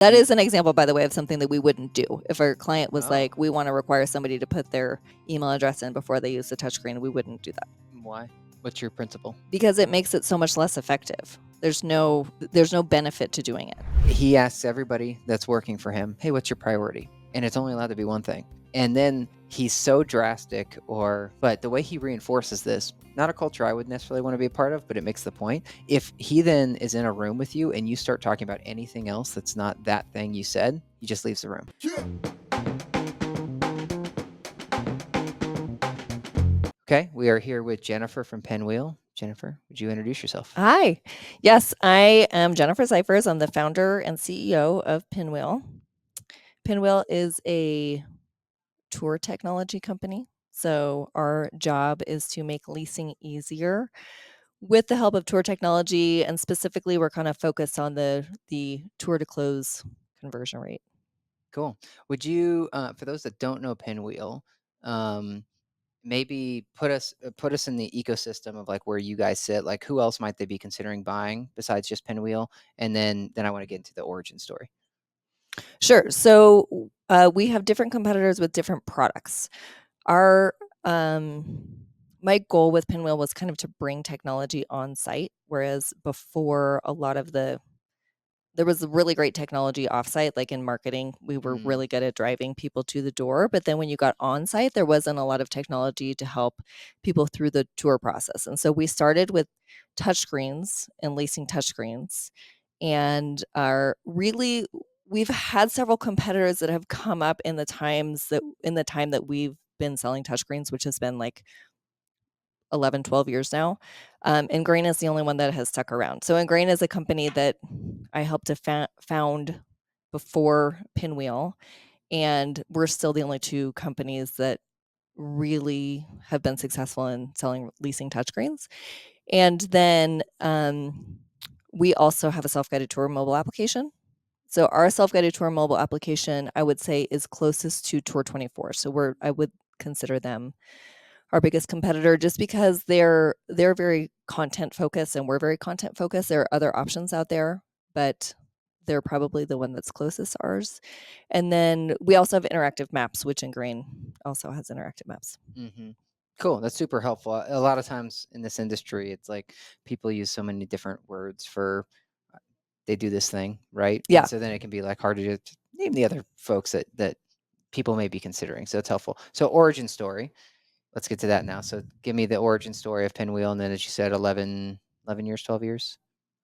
That is an example, by the way, of something that we wouldn't do. If our client was Oh. like, we want to require somebody to put their email address in before they use the touchscreen, we wouldn't do that. Why? What's your principle? Because it makes it so much less effective. There's no benefit to doing it. He asks everybody that's working for him, hey, what's your priority? And it's only allowed to be one thing. And then he's so drastic, but the way he reinforces this, not a culture I would necessarily want to be a part of, but it makes the point. If he then is in a room with you and you start talking about anything else that's not that thing you said, he just leaves the room. Okay, we are here with Jennifer from Pynwheel. Jennifer, would you introduce yourself? Hi. Yes, I am Jennifer Cyphers. I'm the founder and CEO of Pynwheel. Pynwheel is a tour technology company. So our job is to make leasing easier with the help of tour technology, and specifically we're kind of focused on the tour to close conversion rate. Cool. Would you, for those that don't know Pynwheel, maybe put us in the ecosystem of like where you guys sit, like who else might they be considering buying besides just Pynwheel? And then I want to get into the origin story. Sure. So we have different competitors with different products. Our my goal with Pynwheel was kind of to bring technology on site, whereas before there was really great technology offsite, like in marketing. We were really good at driving people to the door. But then when you got on site, there wasn't a lot of technology to help people through the tour process. And so we started with touchscreens and leasing touchscreens. And we've had several competitors that have come up in the time that we've been selling touchscreens, which has been like 11, 12 years now. Ingrain is the only one that has stuck around. So Ingrain is a company that I helped to found before Pynwheel, and we're still the only two companies that really have been successful in selling leasing touchscreens. And then we also have a self-guided tour mobile application. So our self-guided tour mobile application, I would say, is closest to Tour24. So I would consider them our biggest competitor, just because they're very content focused and we're very content focused. There are other options out there, but they're probably the one that's closest to ours. And then we also have interactive maps, which Ingrain also has interactive maps. Mm-hmm. Cool. That's super helpful. A lot of times in this industry, it's like people use so many different words for they do this thing, right? Yeah. And so then it can be like hard to name the other folks that people may be considering. So it's helpful. So origin story. Let's get to that now. So give me the origin story of Pynwheel, and then as you said, 11 years, 12 years,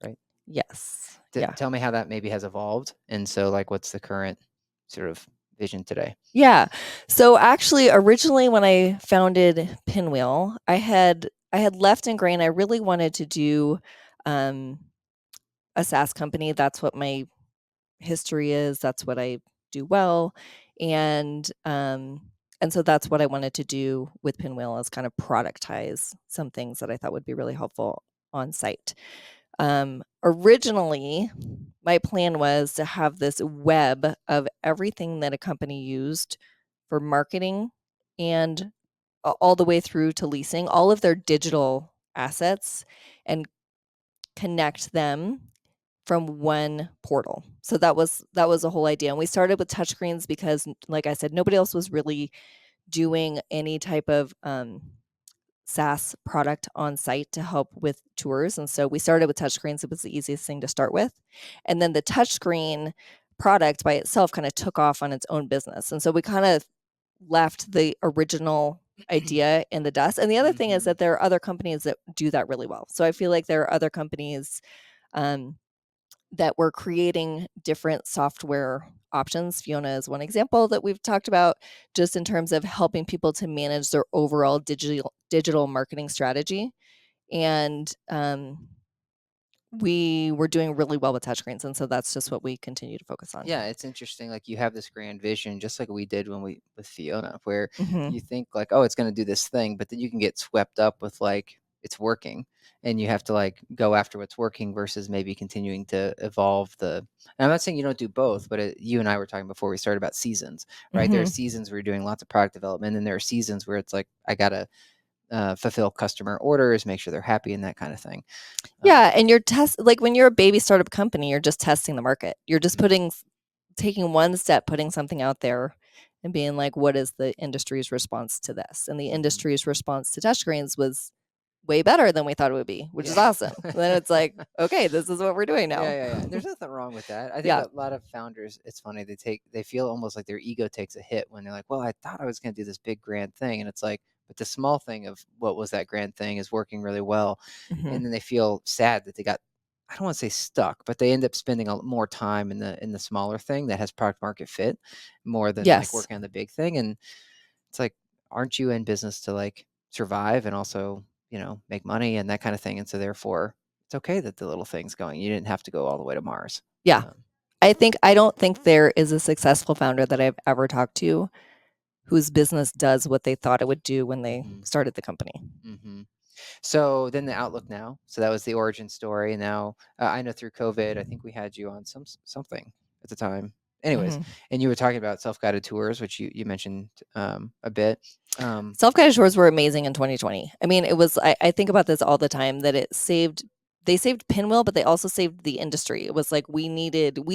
right? Yes. Yeah. Tell me how that maybe has evolved. And so like what's the current sort of vision today? Yeah. So actually, originally when I founded Pynwheel, I had left Ingrain. I really wanted to do a SaaS company. That's what my history is. That's what I do well. And so that's what I wanted to do with Pynwheel, is kind of productize some things that I thought would be really helpful on site. Originally, my plan was to have this web of everything that a company used for marketing and all the way through to leasing, all of their digital assets, and connect them from one portal. So that was the whole idea. And we started with touchscreens because, like I said, nobody else was really doing any type of SaaS product on site to help with tours. And so we started with touchscreens. It was the easiest thing to start with. And then the touchscreen product by itself kind of took off on its own business. And so we kind of left the original idea in the dust. And the other thing is that there are other companies that do that really well. So I feel like there are other companies that were creating different software options. Fiona is one example that we've talked about, just in terms of helping people to manage their overall digital marketing strategy. And we were doing really well with touchscreens, and so that's just what we continue to focus on. Yeah, it's interesting. Like you have this grand vision, just like we did with Fiona, where Mhm. you think like, oh, it's going to do this thing, but then you can get swept up with like it's working, and you have to like go after what's working versus maybe continuing to evolve the. And I'm not saying you don't do both, but you and I were talking before we started about seasons, right? There are seasons where you're doing lots of product development, and there are seasons where it's like I gotta fulfill customer orders, make sure they're happy, and that kind of thing. Yeah, and you're like when you're a baby startup company, you're just testing the market. You're just putting taking one step, putting something out there and being like, what is the industry's response to this? And the Mhm. industry's response to touchscreens was way better than we thought it would be, which is Yeah. awesome. Then it's like, okay, this is what we're doing Yeah, now. yeah, yeah. And there's nothing wrong with that. I think Yeah. a lot of founders, it's funny, they feel almost like their ego takes a hit when they're like, "Well, I thought I was going to do this big grand thing." And it's like, but the small thing of what was that grand thing is working really well. Hmm. And then they feel sad that they got, I don't want to say stuck, but they end up spending more time in the smaller thing that has product market fit more than like Yes. working on the big thing. And it's like, aren't you in business to like survive and also, make money and that kind of thing? And so therefore, it's okay that the little thing's going. You didn't have to go all the way to Mars. Yeah. Um, I don't think there is a successful founder that I've ever talked to whose business does what they thought it would do when they mhm, started the company. mhm. So then the outlook now. So that was the origin story. And now I know through COVID, I think we had you on something at the time. Anyways, Hmm. and you were talking about self-guided tours, which you mentioned a bit. Self-guided tours were amazing in 2020. I mean, it was, I think about this all the time that they saved Pinwheel, but they also saved the industry. It was like we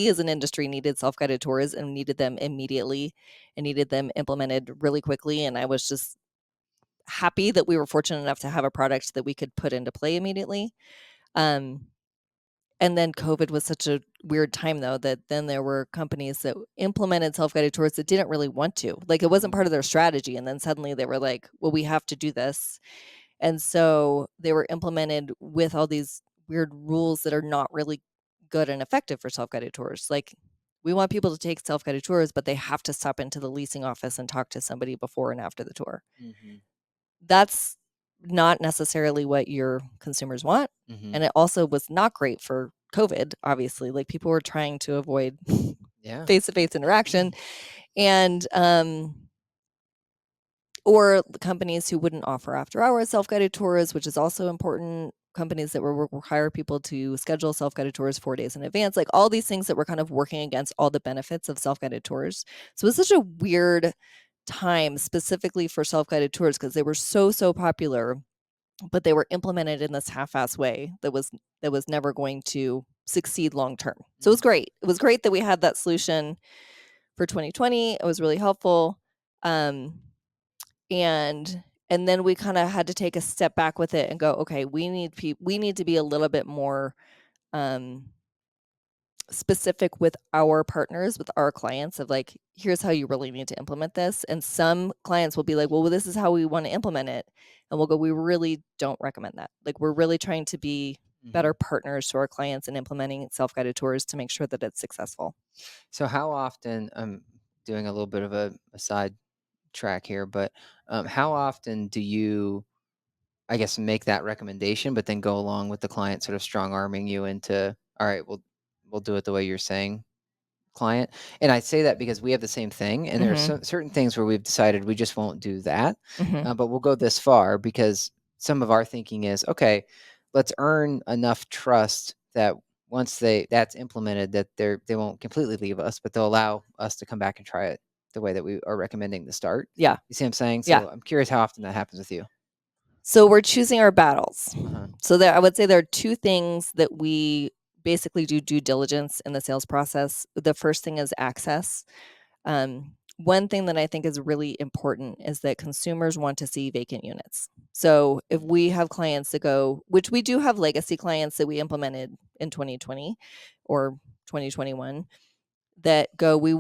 as an industry needed self-guided tours and needed them immediately and needed them implemented really quickly. And I was just happy that we were fortunate enough to have a product that we could put into play immediately. Um, and then COVID was such a weird time though that then there were companies that implemented self-guided tours that didn't really want to. Like it wasn't mhm, part of their strategy and then suddenly they were like, "Well, we have to do this." And so they were implemented with all these weird rules that are not really good and effective for self-guided tours. Like we want people to take self-guided tours, but they have to stop into the leasing office and talk to somebody before and after the tour. mhm, That's not necessarily what your consumers want. mhm. And it also was not great for COVID, obviously. Like people were trying to avoid Yeah. face to face interaction and, or the companies who wouldn't offer after hours self guided tours, which is also important. Companies that were require people to schedule self guided tours 4 days in advance, like all these things that were kind of working against all the benefits of self guided tours. So it was such a weird time specifically for self guided tours because they were so popular, but they were implemented in this half-ass way that was never going to succeed long term. So it was Mhm, great. It was great that we had that solution for 2020. It was really helpful. Um, and then we kind of had to take a step back with it and go, okay, we need to be a little bit more um, specific with our partners, with our clients of like, here's how you really need to implement this. And some clients will be like, well, this is how we want to implement it. And we'll go, we really don't recommend that. Like, we're really trying to be better mhm. partners to our clients in implementing self guided tours to make sure that it's successful. So how often, I'm doing a little bit of a side track here, but how often do you, I guess, make that recommendation, but then go along with the client sort of strong arming you into, all right, we'll do it the way you're saying, client? And I say that because we have the same thing, and there are Hmm. certain things where we've decided we just won't do that, Hmm. but we'll go this far because some of our thinking is, okay, let's earn enough trust that once that's implemented, that they won't completely leave us, but they'll allow us to come back and try it the way that we are recommending to start. Yeah. You see what I'm saying? Yeah. So I'm curious how often that happens with you. So we're choosing our battles. Uh-huh. So I would say there are two things that we basically do due diligence in the sales process. The first thing is access. One thing that I think is really important is that consumers want to see vacant units. So if Mm, we have clients that go, which we do have legacy clients that we implemented in 2020 or 2021 that go, we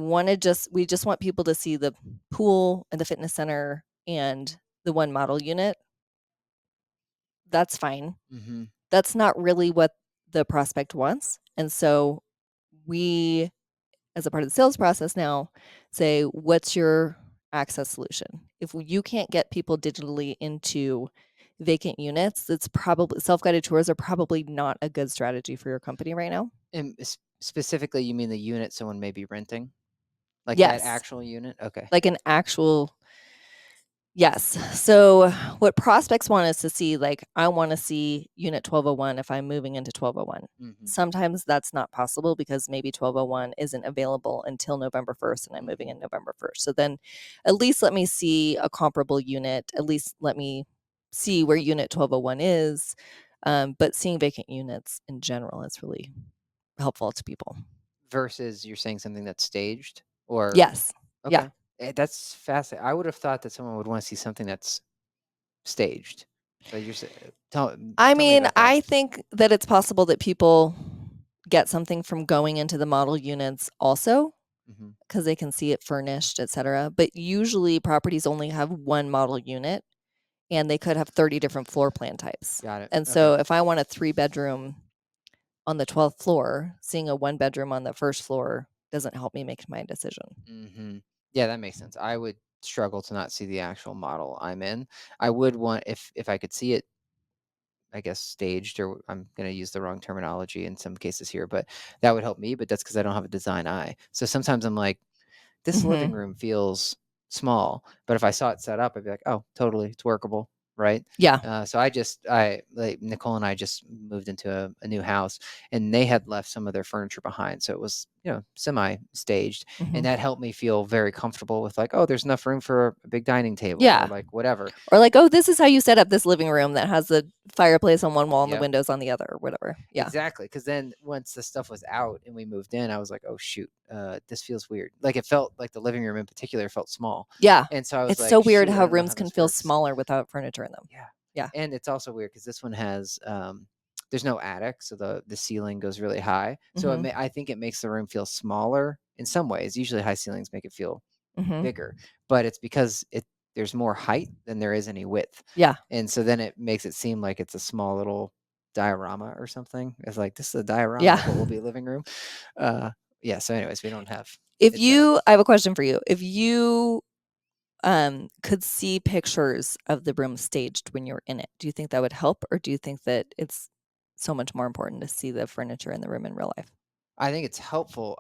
just want people to see the pool and the fitness center and the one model unit. That's fine. mhm. That's not really what the prospect wants. And so we, as a part of the sales process now, say, what's your access solution? If you can't get people digitally into vacant units, it's probably self-guided tours are probably not a good strategy for your company right now. And specifically, you mean the unit someone may be renting? Like that Yes, actual unit? Okay. like an actual. Yes. So what prospects want us to see, like, I want to see unit 1201 if I'm moving into 1201. Mhm, Sometimes that's not possible because maybe 1201 isn't available until November 1st and I'm moving mhm. in November 1st. So then at least let me see a comparable unit. At least let me see where unit 1201 is. But seeing vacant units in general is really helpful to people. versus you're saying something that's staged, or Yes. Yeah. okay. That's fascinating. I would have thought that someone would want to see something that's staged. But you're I tell me mean, about that. I think that it's possible that people get something from going into the model units also Hmm. because they can see it furnished, etc. But usually properties only have one model unit and they could have 30 different floor plan types. Got it. And Okay. so if I want a 3-bedroom on the 12th floor, seeing a 1-bedroom on the first floor doesn't help me make my decision. Hmm. Yeah, that makes sense. I would struggle to not see the actual model I'm in. I would want, if I could see it, I guess, staged, or I'm going to use the wrong terminology in some cases here, but that would help me. But that's because I don't have a design eye. So sometimes I'm like, this living Mhm. room feels small, but if I saw it set up, I'd be like, oh, totally, it's workable, right? Yeah. So I like Nicole and I just moved into a new house, and they had left some of their furniture behind, so it was semi staged, and Mhm. that helped me feel very comfortable with like, oh, there's enough room for a big dining table or Yeah. like whatever. Or like, "Oh, this is how you set up this living room that has the fireplace on one wall and the Yep. windows on the other," or whatever. Yeah. Exactly, because then once the stuff was out and we moved in, I was like, "Oh shoot, this feels weird." Like it felt like the living room in particular felt small, Yeah. and so I was It's so like, weird "Shoot, I how don't know rooms how can this feel works." smaller without furniture in them. Yeah, Yeah. and it's also weird because this one has there's no attic, so the ceiling goes really high. So Mhm. I think it makes the room feel smaller in some ways. Usually, high ceilings make it feel Mhm. bigger, but it's because there's more height than there is any width. Yeah. And so then it makes it seem like it's a small little diorama or something. It's like this is a diorama Yeah. of what will be a living room. Uh yeah, so anyways, we don't have If it set up. you I have a question for you. If you, could see pictures of the room staged when you're in it, do you think that would help, or do you think that it's so much more important to see the furniture in the room in real life? I think it's helpful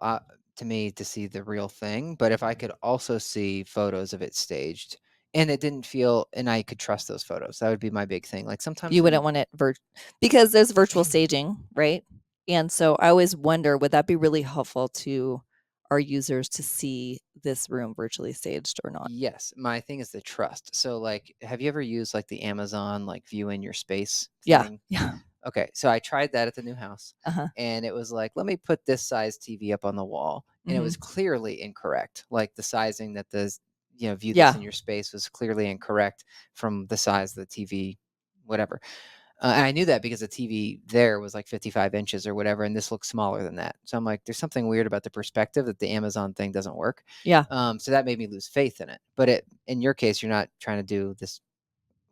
to me to see the real thing, but if I could also see photos of it staged and it didn't feel and I could trust those photos, that would be my big thing. Like sometimes You wouldn't when want it because there's virtual staging, right? And so I always wonder, would that be really helpful to our users to see this room virtually staged or not? yes, my thing is the trust. So like have you ever used like the Amazon like view in your space Yeah. thing? Yeah. Okay, so I tried that at the new house, Uh-huh. and it was like, let me put this size TV up on the wall, and it was Mhm. clearly incorrect. Like the sizing that the view this Yeah. in your space was clearly incorrect from the size of the TV, whatever. And I knew that because the TV there was like 55 inches or whatever, and this looks smaller than that. So I'm like, there's something weird about the perspective that the Amazon thing doesn't work. Yeah. So that made me lose faith in it. But in your case, you're not trying to do this.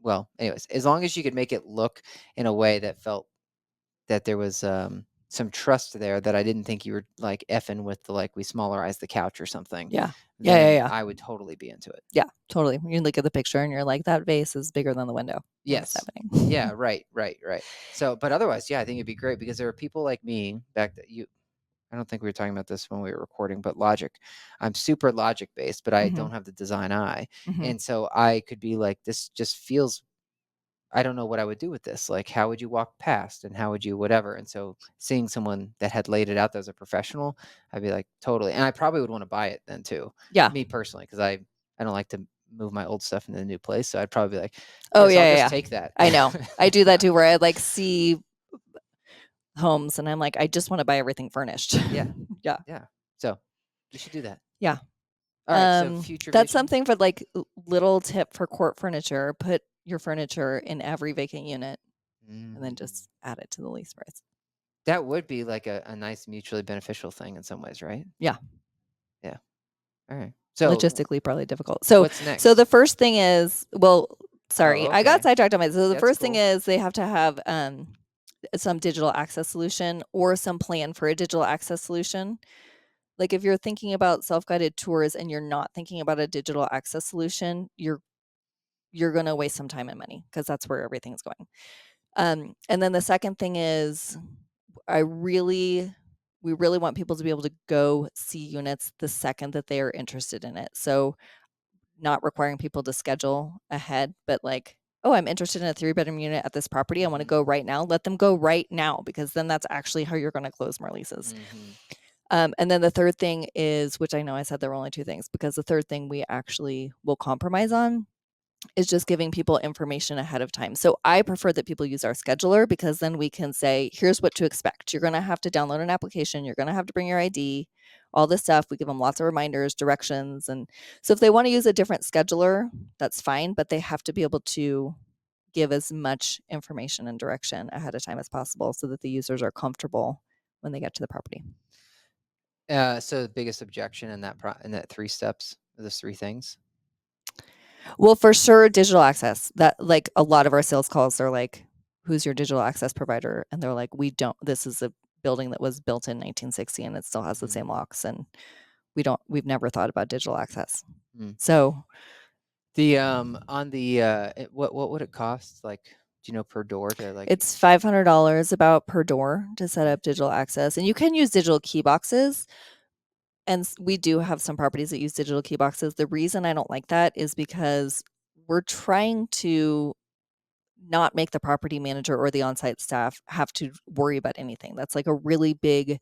Well, anyways, as long as you could make it look in a way that felt that there was, some trust there that I didn't think you were, like, effing with the, like, we smallerize the couch or something, Yeah. Yeah, yeah, then yeah. I would totally be into it. Yeah, totally. You look at the picture and you're like, "That vase is bigger than the window. What is Yes. Yeah, happening?" right, right, right. So but otherwise, yeah, I think it'd be great because there are people like me back that you I don't think we were talking about this when we were recording, but logic. I'm super logic based, but I Mhm. don't have the design eye, Mhm. and so I could be like, "This just feels I don't know what I would do with this. Like, how would you walk past and how would you whatever?" And so seeing someone that had laid it out that was a professional, I'd be like, totally. And I probably would want to buy it then too, Yeah. me personally, because I don't like to move my old stuff into a new place. So I'd probably be like, Oh, yes, yeah, I'll yeah, just yeah. take that. I know. I do that Yeah. too where I, like, see homes and I'm like, "I just wanna buy everything furnished." Yeah. Yeah. Yeah. So you should do that. Yeah. All right. So future That's vision. something for, like, little tip for court furniture, put your furniture in every vacant unit and then Mm. just add it to the lease price. That would be like a nice mutually beneficial thing in some ways, right? Yeah. Yeah. All right. So Logistically probably difficult. So what's the next? first thing is, well, Oh, sorry, I got okay. sidetracked on my, so the That's first thing cool. is they have to have some digital access solution or some plan for a digital access solution. Like if you're thinking about self-guided tours and you're not thinking about a digital access solution, you're going to waste some time and money because that's where everything's going. And then the second thing is I really we really want people to be able to go see units the second that they are interested in it. So not requiring people to schedule ahead, but like, oh, I'm interested in a 3-bedroom unit at this property. I want to Mhm. go right now. Let them go right now because then that's actually how you're going to close more leases. Mhm. And then the third thing is, which I know I said there were only two things, because the third thing we actually will compromise on is just giving people information ahead of time. So I prefer that people use our scheduler, because then we can say, here's what to expect. You're going to have to download an application. You're going to have to bring your ID, all this stuff. We give them lots of reminders, directions. And so if they want to use a different scheduler, that's fine, but they have to be able to give as much information and direction ahead of time as possible so that the users are comfortable when they get to the property. So the biggest objection in that 3 steps, those 3 things? Well, for sure, digital access. That, like, a lot of our sales calls are like, "Who's your digital access provider?" And they're like, "We don't. This is a building that was built in 1960 and it still has the Mhm. same locks, and we've never thought about digital access." Mm. So The, on the, what would it cost? Like, do you know, per door to, like it's $500 about per door to set okay. up digital access, and you can use digital key boxes. And we do have some properties that use digital key boxes. The reason I don't like that is because we're trying to not make the property manager or the on-site staff have to worry about anything. That's like a really big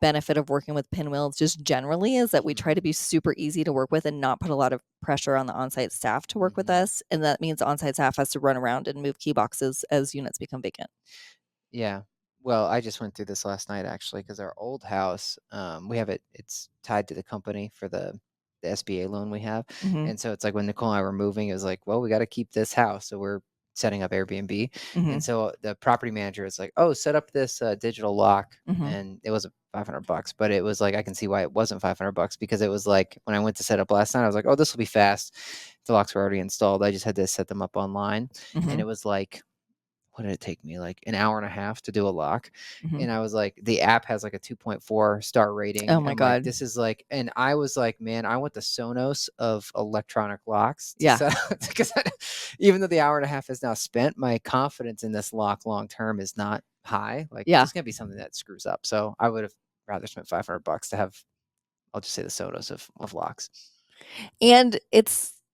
benefit of working with Pinwheel just generally, is that we try Mhm. to be super easy to work with and not put a lot of pressure on the on-site staff to work with Mhm. us. And that means on-site staff has to run around and move key boxes as units become vacant. Yeah. Well, I just went through this last night actually because our old house, we have it's tied to the company for the SBA loan we have. Mhm. And so it's like when Nicole and I were moving, it was like, well, we got to keep this house. So we're setting up Airbnb. And Mhm. so the property manager is like, oh, set up this digital lock. Mhm. And it was $500, but it was like, I can see why it wasn't $500 because it was like when I went to set up last night, I was like, oh, this will be fast. The locks were already installed. I just had to set them up online. And it Mhm. was like, what did it take me? Like an hour and a half to do a lock. Mhm. And I was like, the app has like a 2.4 star Oh rating. my I'm like, god. this is like, and I was like, man, I want the Sonos of electronic locks to Yeah. set up because even though the hour and a half is now spent, my confidence in this lock long term is not high. Like Yeah. there's gonna be something that screws up. So I would have rather spent $500 to have, I'll just say the Sonos of locks. And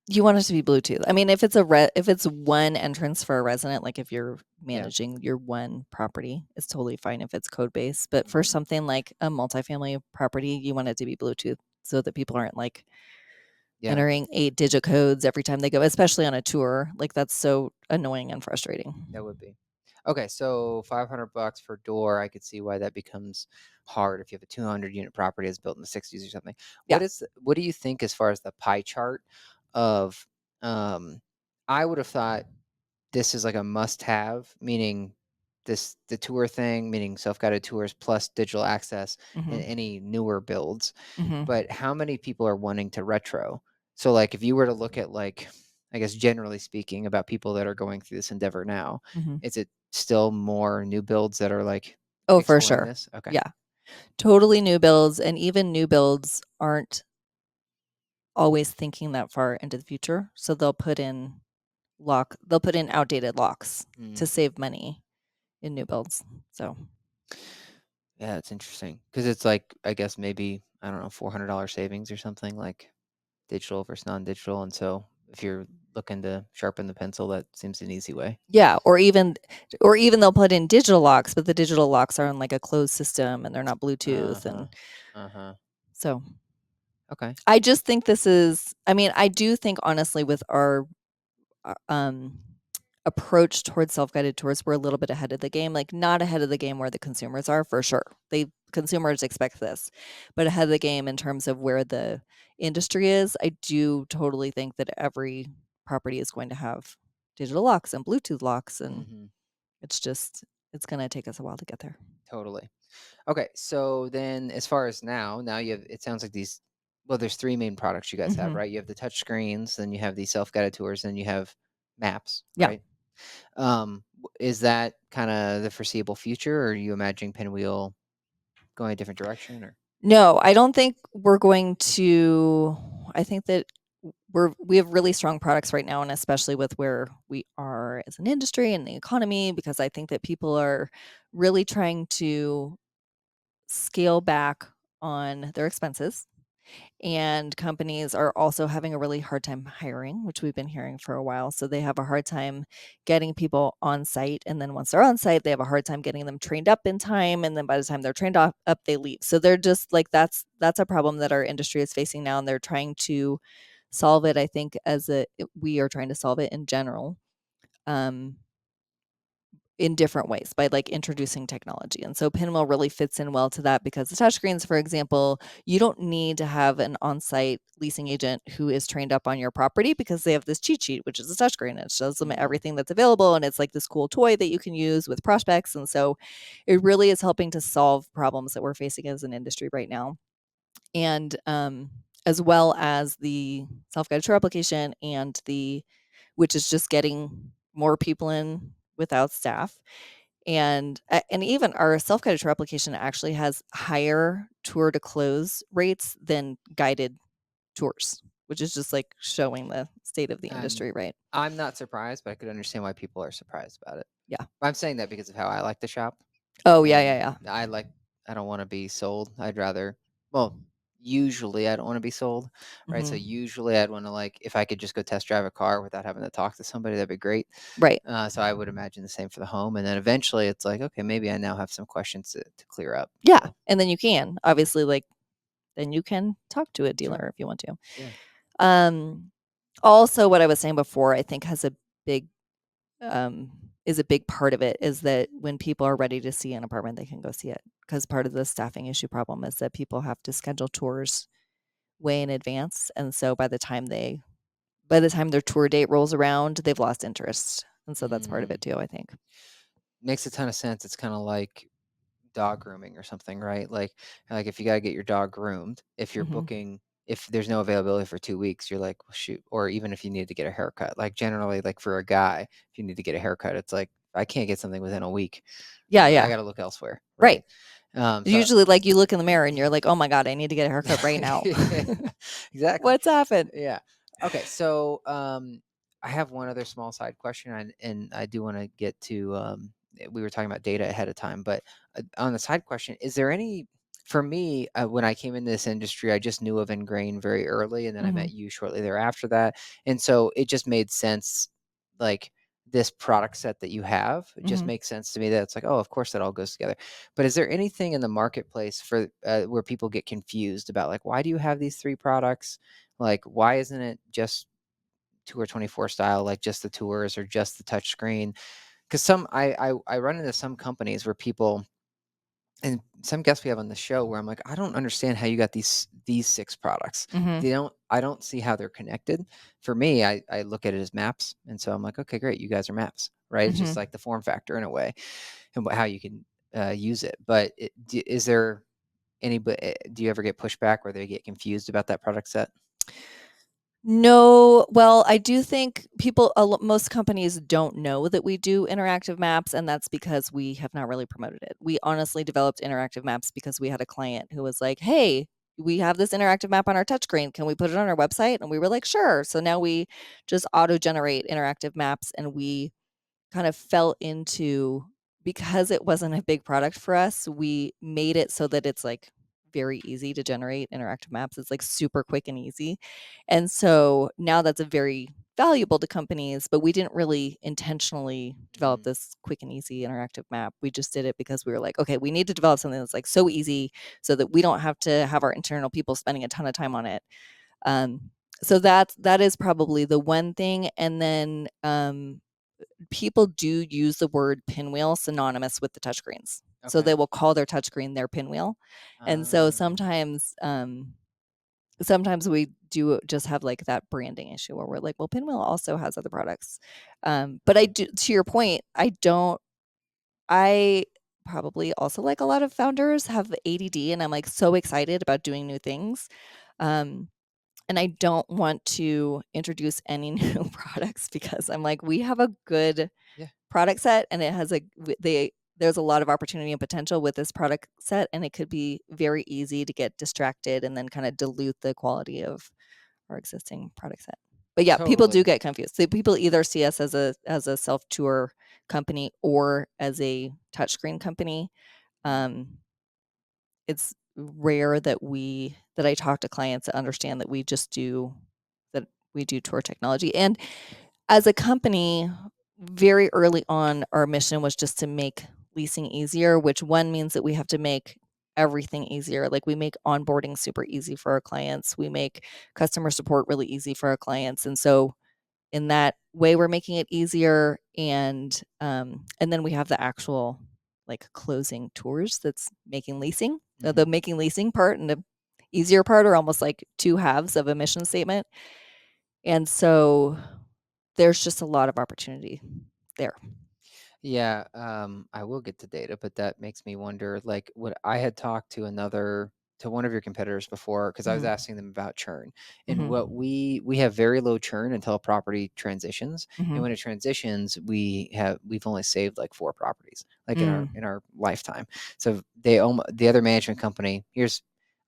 you want it to be Bluetooth. I mean, if it's one entrance for a resident, like if you're Yeah. managing your one property, it's totally fine if it's code based. But for Hmm. something like a multifamily property, you want it to be Bluetooth so that people aren't like Yeah. entering 8-digit codes every time they go, especially on a tour. Like that's so annoying and frustrating. That would be. Okay, so $500 per door, I could see why that becomes hard if you have a 200 unit property that's built in the 60s or something. Yeah. What do you think as far as the pie chart of um I would have thought this is like a must have, meaning the tour thing, meaning self-guided tours plus digital access in Mhm. any newer builds. Mhm. But how many people are wanting to retro? So like if you were to look at like I guess generally speaking about people that are going through this endeavor now, Mhm. is it still more new builds that are like Oh, for exploring sure. this? Okay. Yeah. Totally new builds, and even new builds aren't always thinking that far into the future. So they'll put in outdated locks to Mm. save money in new builds. So, Yeah, it's interesting because it's like I guess maybe I don't know $400 savings or something like digital versus non-digital, and so if you're looking to sharpen the pencil, that seems an easy way. yeah, or even they'll put in digital locks, but the digital locks are on like a closed system and they're not Bluetooth, Uh-huh. and Uh-huh. so Okay. I just think I mean, I do think honestly with our um approach towards self-guided tours, we're a little bit ahead of the game. Like not ahead of the game where the consumers are for sure. Consumers expect this, but ahead of the game in terms of where the industry is. I do totally think that every property is going to have digital locks and Bluetooth locks, and Mhm. it's going to take us a while to get there. Totally. Okay, so then as far as now you have it sounds like these well, there's 3 main products you guys have, Mhm. right? You have the touch screens, then you have the self-guided tours, then you have maps, Yeah. right? Is that kinda the foreseeable future, or are you imagining Pinwheel going a different direction, or No, I don't think we're going to. I think that we have really strong products right now, and especially with where we are as an industry and the economy, because I think that people are really trying to scale back on their expenses. And companies are also having a really hard time hiring, which we've been hearing for a while. So they have a hard time getting people on site. And then once they're on site, they have a hard time getting them trained up in time. And then by the time they're up, they leave. So they're just like, that's a problem that our industry is facing now. And they're trying to solve it, I think, we are trying to solve it in general, um, in different ways by like introducing technology. And so Pinwheel really fits in well to that because the touchscreens, for example, you don't need to have an on-site leasing agent who is trained up on your property because they have this cheat sheet, which is a touchscreen. And it shows them Mm. everything that's available. And it's like this cool toy that you can use with prospects. And so it really is helping to solve problems that we're facing as an industry right now. And as well as the self-guided tour application and which is just getting more people in without staff. And even our self-guided tour application actually has higher tour to close rates than guided tours, which is just like showing the state of the I'm industry, right? I'm not surprised, but I could understand why people are surprised about it. Yeah. I'm saying that because of how I like to shop, Oh, yeah, yeah, and yeah. I don't wanna be sold. I'd rather well, usually I don't wanna be sold, right? So Mhm. usually I'd wanna, like, if I could just go test drive a car without having to talk to somebody, that'd be great. Right. So I would imagine the same for the home, and then eventually it's like, okay, maybe I now have some questions to clear up. Yeah, So and then you can obviously, like, then you can talk to a sure, dealer if you want to. yeah. Um, Also, what I was saying before, I think big um, is a big part of it is that when people are ready to see an apartment, they can go see it. Because part of the staffing issue problem is that people have to schedule tours way in advance, and so by the time their tour date rolls around, they've lost interest, and so that's part of Mm, it too, I think. makes a ton of sense. It's kinda like dog grooming or something, right? Like if you gotta get your dog groomed, if you're Mhm. booking if there's no availability for 2 weeks, you're like, "Well, shoot," or even if you need to get a haircut. Like, generally, like, for a guy, if you need to get a haircut, it's like, "I can't get something within a week. Yeah, I yeah. gotta look elsewhere," Right. right? So Usually, like, you look in the mirror and you're like, "Oh my god, I need to get a haircut right now." Yeah, exactly. What's happened? Yeah. Okay, so, I have one other small side question, and I do wanna get to, we were talking about data ahead of time, but, on the side question, is there any for me, when I came in this industry, I just knew of Ingrain very early, and then I met Mhm. you shortly thereafter that, and so it just made sense, like, this product set that you have, it just Mhm. makes sense to me that it's like, "Oh, of course, that all goes together." But is there anything in the marketplace for, where people get confused about, like, "Why do you have these 3 products?" Like, why isn't it just Tour 24 style, like just the tours or just the touch screen? Because I run into some companies where people and some guests we have on the show where I'm like, I don't understand how you got these 6 products. Mhm. I don't see how they're connected. For me, I look at it as maps, and so I'm like, okay, great, you guys are maps, right? It's just Mhm. like the form factor in a way, and how you can use it. But is there do you ever get pushback where they get confused about that product set? No, well, I do think most companies don't know that we do interactive maps, and that's because we have not really promoted it. We honestly developed interactive maps because we had a client who was like, "Hey, we have this interactive map on our touchscreen. Can we put it on our website?" And we were like, "Sure." So now we just auto generate interactive maps, and we kind of fell into because it wasn't a big product for us, we made it so that it's like very easy to generate interactive maps. It's like super quick and easy. And so now that's a very valuable to companies, but we didn't really intentionally develop Mhm, this quick and easy interactive map. We just did it because we were like, okay, we need to develop something that's like so easy so that we don't have to have our internal people spending a ton of time on it. Um, so that is probably the one thing. And then people do use the word pinwheel synonymous with the touchscreens. So okay. they will call their touchscreen their pinwheel. And so Ah, sometimes we do just have like that branding issue where we're like, well, Pinwheel also has other products. But I do, to your point, I probably also like a lot of founders have ADD and I'm like so excited about doing new things. Um, and I don't want to introduce any new products because I'm like, we have a good yeah. product set and it has there's a lot of opportunity and potential with this product set and it could be very easy to get distracted and then kind of dilute the quality of our existing product set. But yeah, people do Totally. get confused. So people either see us as a self tour company or as a touchscreen company. Mm, Um, it's rare that I talk to clients that understand that we do tour technology. And as a company, very early on, our mission was just to make leasing easier, which one means that we have to make everything easier. Like, we make onboarding super easy for our clients. We make customer support really easy for our clients. And so in that way, we're making it easier. And then we have the actual like closing tours that's making leasing. The Mhm. making leasing part and the easier part are almost like two halves of a mission statement. And so there's just a lot of opportunity there. Yeah, I will get to data, but that makes me wonder, like, what I had talked to one of your competitors before, because I was Mhm. asking them about churn, and what Mhm. we have very low churn until a property transitions, and when Mhm. it transitions, we've only saved like 4 properties, like in our Mm. lifetime. So the other management company.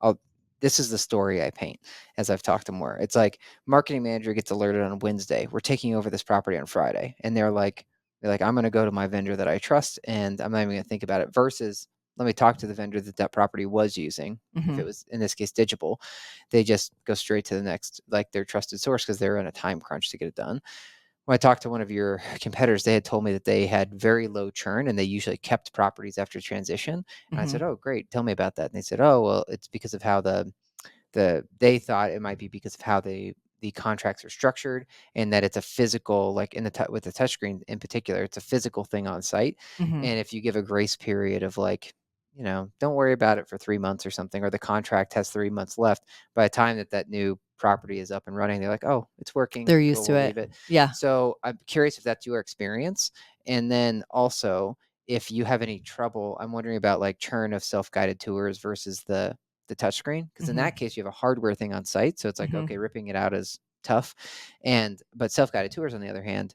I'll this is the story I paint as I've talked to more. It's like marketing manager gets alerted on Wednesday. We're taking over this property on Friday, and they're like, I'm going to go to my vendor that I trust and I'm not even going to think about it versus let me talk to the vendor that that property was using. If it Mhm. was in this case digital, they just go straight to the next, like their trusted source because they're in a time crunch to get it done. When I talked to one of your competitors, they had told me that they had very low churn and they usually kept properties after transition. And I said, Mhm. "Oh, great. Tell me about that." And they said, "Oh, well, it's because of how they thought it might be because of how the contracts are structured and that it's a physical like with the touchscreen in particular it's a physical thing on site, Mhm. and if you give a grace period of like don't worry about it for 3 months or something, or the contract has 3 months left, by the time that that new property is up and running they're like, oh, it's working, They're cool, used to we'll it. leave it. Yeah. So I'm curious if that's your experience, and then also if you have any trouble, I'm wondering about like churn of self-guided tours versus the touchscreen, because in that Mhm. case you have a hardware thing on site, so it's like okay, Mhm. ripping it out is tough, and but self-guided tours on the other hand,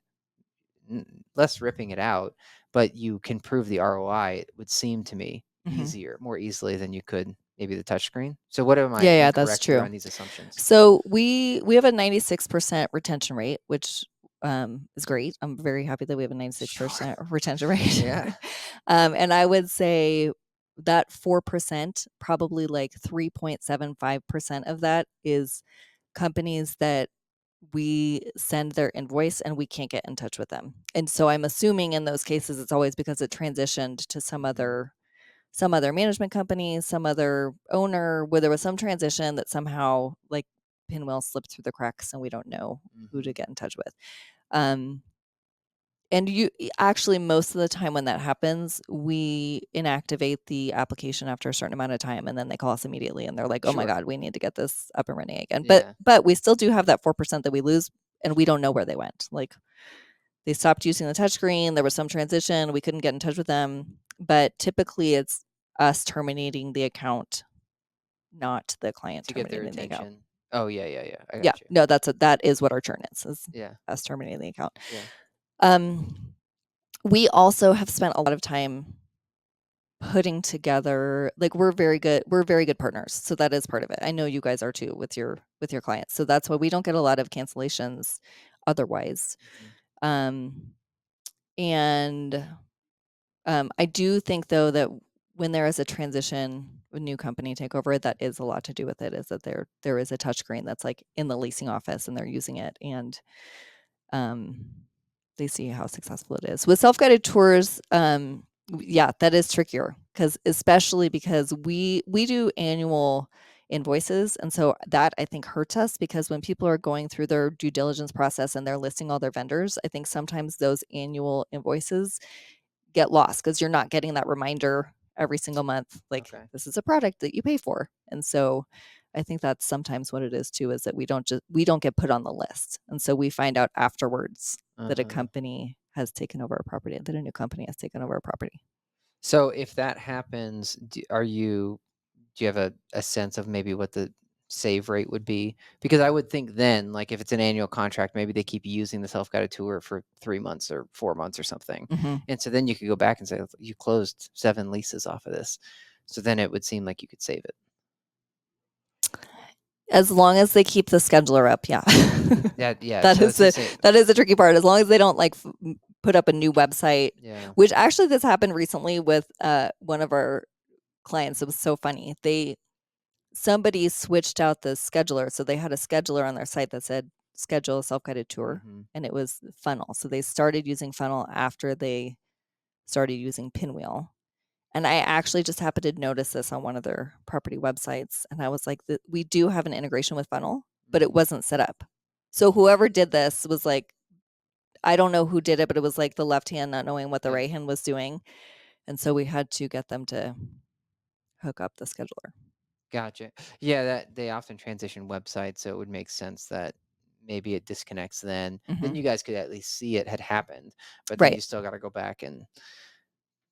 less ripping it out, but you can prove the ROI. It would seem to me Mhm. more easily than you could maybe the touchscreen. So what am I Yeah, yeah, that's incorrect here true. on these assumptions? So we have a 96% retention rate, which is great. I'm very happy that we have a Sure. 96% retention rate. Yeah. And I would say that 4%, probably like 3.75% of that is companies that we send their invoice and we can't get in touch with them. And so I'm assuming in those cases it's always because it transitioned to Hmm. some other management company, some other owner, where there was some transition that somehow like Pinwheel slipped through the cracks and we don't know who Hmm. to get in touch with. Um, and actually, most of the time when that happens, we inactivate the application after a certain amount of time, and then they call us immediately, and they're like, "Oh my Sure. god, we need to get this up and running again." But Yeah. but we still do have that 4% that we lose, and we don't know where they went. Like, they stopped using the touchscreen. There was some transition. We couldn't get in touch with them, but typically it's us terminating the account, not the client To get their terminating the account. attention. Oh, yeah, yeah, yeah, I Yeah, got you. no, that is what our churn is Yeah. us terminating the account. Yeah. Um, we also have spent a lot of time putting together, like, we're very good partners, so that is part of it. I know you guys are too with your clients, so that's why we don't get a lot of cancellations otherwise. Hmm. Um, and I do think though that when there is a transition, a new company takeover, that is a lot to do with it. Is that there is a touchscreen that's like in the leasing office and they're using it, and um, they see how successful it is. With self-guided tours, yeah, that is trickier because especially because we do annual invoices, and so that I think hurts us because when people are going through their due diligence process and they're listing all their vendors, I think sometimes those annual invoices get lost because you're not getting that reminder every single month, like, Okay. this is a product that you pay for. And so I think that's sometimes what it is too, is that we don't get put on the list. And so we find out afterwards that a Uh-huh. company has taken over a property, that a new company has taken over a property. So if that happens, do you have a sense of maybe what the save rate would be? Because I would think then, like if it's an annual contract, maybe they keep using the self-guided tour for 3 months or 4 months or something. Mhm. And so then you could go back and say, you closed 7 leases off of this. So then it would seem like you could save it. As long as they keep the scheduler up, yeah. Yeah. That So is it's the the same. that is the tricky part. As long as they don't like put up a new website, Yeah. which actually this happened recently with one of our clients. It was so funny. Somebody switched out the scheduler. So they had a scheduler on their site that said schedule a self-guided tour, Hmm. and it was Funnel. So they started using Funnel after they started using Pinwheel. And I actually just happened to notice this on one of their property websites, and I was like, "We do have an integration with Funnel, but it Mhm. wasn't set up." So whoever did this was like, I don't know who did it, but it was like the left hand not knowing what the Yeah. right hand was doing, and so we had to get them to hook up the scheduler. Gotcha. Yeah, that they often transition websites, so it would make sense that maybe it disconnects then. Then you Mhm. guys could at least see it had happened, but then you Right. still gotta go back and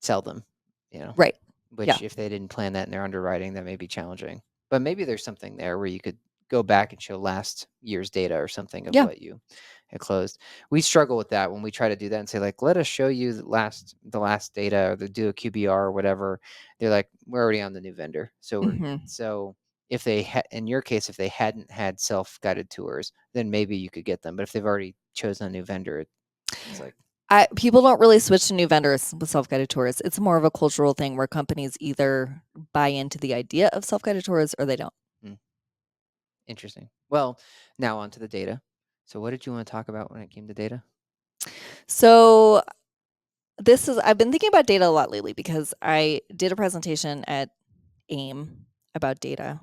tell them, you know, Right. Yeah. which if they didn't plan that in their underwriting, that may be challenging. But maybe there's something there where you could go back and show last year's data or something of Yeah. what you had closed. We struggle with that when we try to do that and say like, let us show you the last data or do a QBR or whatever. They're like, we're already on the new vendor. Mhm. So if they had, in your case, if they hadn't had self-guided tours, then maybe you could get them. But if they've already chosen a new vendor, it's like, People don't really switch to new vendors with self-guided tours. It's more of a cultural thing where companies either buy into the idea of self-guided tours or they don't. hmm. Interesting. Well, now on to the data. So what did you want to talk about when it came to data? So I've been thinking about data a lot lately because I did a presentation at AIM about data.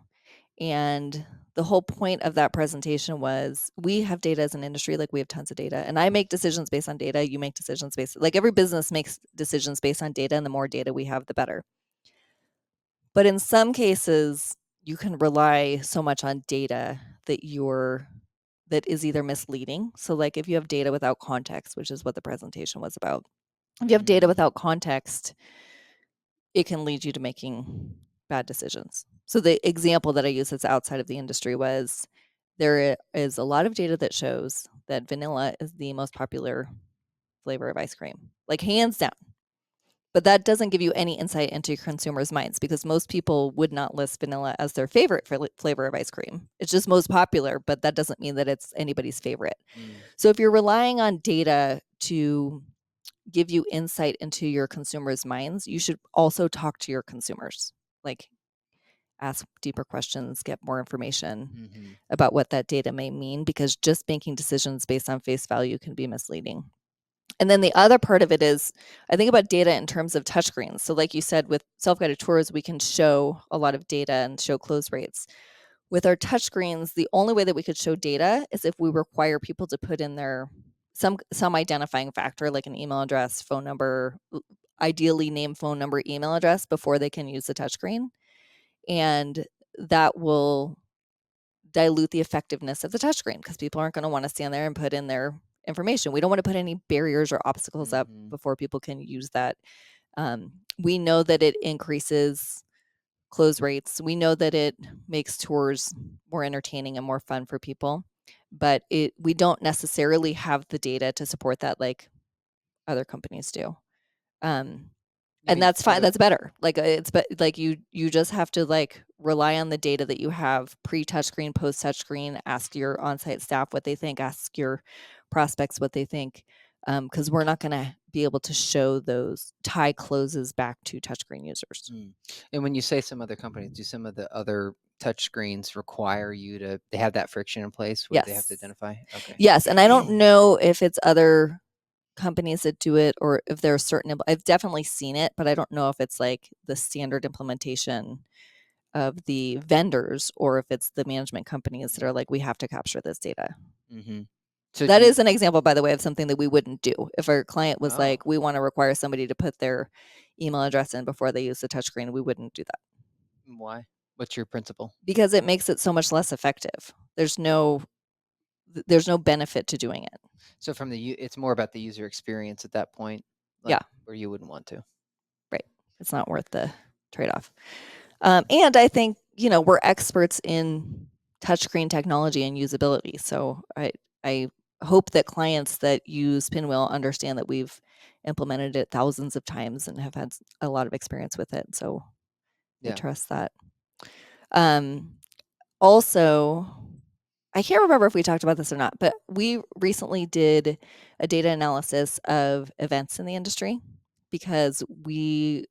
And the whole point of that presentation was we have data as an industry, like we have tons of data. And I make decisions based on data. You make decisions based, like every business makes decisions based on data. And the more data we have, the better. But in some cases, you can rely so much on data that is either misleading. So like if you have data without context, which is what the presentation was about. If you have data Mm, without context, it can lead you to making bad decisions. So the example that I use that's outside of the industry was there is a lot of data that shows that vanilla is the most popular flavor of ice cream, like hands down. But that doesn't give you any insight into your consumers' minds because most people would not list vanilla as their favorite flavor of ice cream. It's just most popular, but that doesn't mean that it's anybody's favorite. mm, So if you're relying on data to give you insight into your consumers' minds, you should also talk to your consumers. Like ask deeper questions, get more information mhm, about what that data may mean because just making decisions based on face value can be misleading. And then the other part of it is I think about data in terms of touchscreens. So like you said with self-guided tours we can show a lot of data and show close rates. With our touchscreens, the only way that we could show data is if we require people to put in their some identifying factor like an email address, phone number, ideally name, phone number, email address before they can use the touchscreen. And that will dilute the effectiveness of the touchscreen because people aren't going to want to stand there and put in their information. We don't want to put any barriers or obstacles up mhm, before people can use that. We know that it increases close rates. We know that it makes tours more entertaining and more fun for people, but we don't necessarily have the data to support that like other companies do. Um, You and mean that's fine. other That's better. Like it's but like you just have to like rely on the data that you have pre touchscreen, post touchscreen. Ask your on-site staff what they think. Ask your prospects what they think, because we're not going to be able to show those tie closes back to touchscreen users. mm. And when you say some other companies, do some of the other touch screens require you to they have that friction in place where they have to Yes, identify? Okay. yes, and I don't know if it's other companies that do it or if there are certain. I've definitely seen it, but I don't know if it's like the standard implementation of the vendors or if it's the management companies that are like, we have to capture this data. Mhm. So do That you is an example, by the way, of something that we wouldn't do. If our client was oh, like, we want to require somebody to put their email address in before they use the touchscreen, we wouldn't do that why? What's your principle? because it makes it so much less effective. There's no benefit to doing it. So from it's more about the user experience at that point, like Yeah, where you wouldn't want to. right. It's not worth the trade off. And I think, we're experts in touchscreen technology and usability. So I hope that clients that use Pinwheel understand that we've implemented it thousands of times and have had a lot of experience with it. So they Yeah. trust that. Um, Also, I can't remember if we talked about this or not, but we recently did a data analysis of events in the industry because we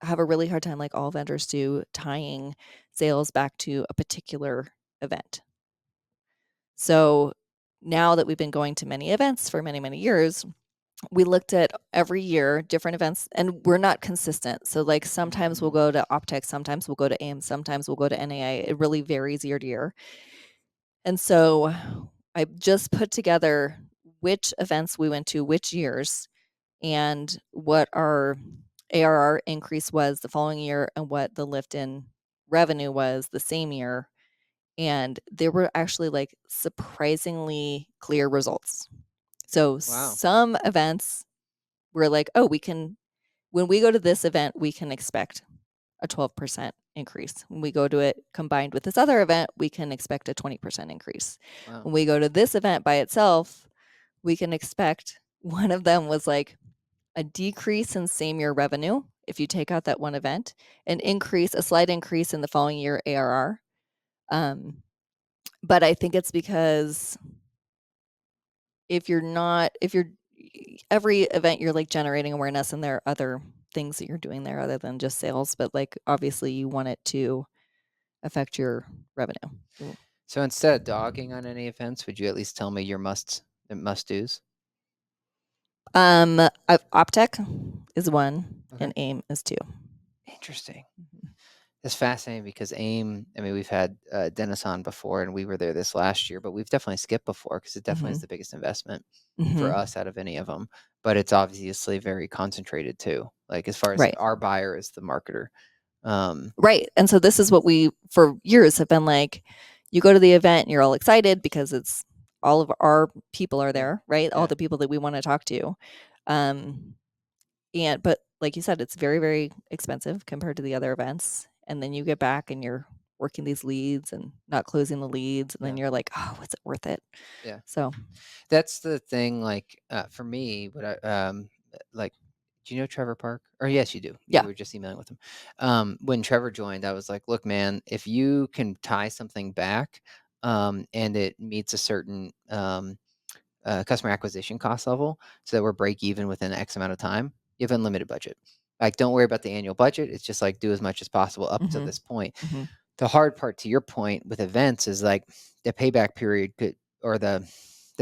have a really hard time, like all vendors do, tying sales back to a particular event. So now that we've been going to many events for many, many years, we looked at every year different events, and we're not consistent. So like sometimes we'll go to Optech, sometimes we'll go to AIM, sometimes we'll go to NAI. It really varies year to year. And so I just put together which events we went to, which years, and what our ARR increase was the following year and what the lift in revenue was the same year. And there were actually like surprisingly clear results. So Wow. some events were like, oh, when we go to this event, we can expect a 12% increase. When we go to it combined with this other event, we can expect a 20% increase. Wow. When we go to this event by itself, we can expect one of them was like a decrease in same year revenue if you take out that one event, a slight increase in the following year ARR. Um, but I think it's because if you're every event you're like generating awareness and there are other things that you're doing there other than just sales, but like obviously you want it to affect your revenue. So instead of dogging on any events, would you at least tell me your must do's? Optech is one Okay. and AIM is two. Interesting. It's fascinating because AIM, I mean, we've had Dennis on before and we were there this last year, but we've definitely skipped before because it definitely is Mhm. the biggest investment for Mhm. us out of any of them. But it's obviously very concentrated too. Like as far as Right. our buyer is the marketer. Um, Right. And so this is what we for years have been like, you go to the event and you're all excited because it's all of our people are yeah, there, right? All yeah, the people that we want to talk to. Um but like you said, it's very, very expensive compared to the other events. And then you get back and you're working these leads and not closing the leads. And yeah, then you're like, oh, was it worth it? yeah. So, That's the thing. Like for me, like, do you know Trevor Park? Or yes, you do. yeah. You were just emailing with him. When Trevor joined, I was like, look, man, if you can tie something back, and it meets a certain customer acquisition cost level, so that we're break even within X amount of time, you have unlimited budget. Like, don't worry about the annual budget. It's just like do as much as possible up to Hmm. this point. Hmm. The hard part, to your point, with events is like the payback period could, or the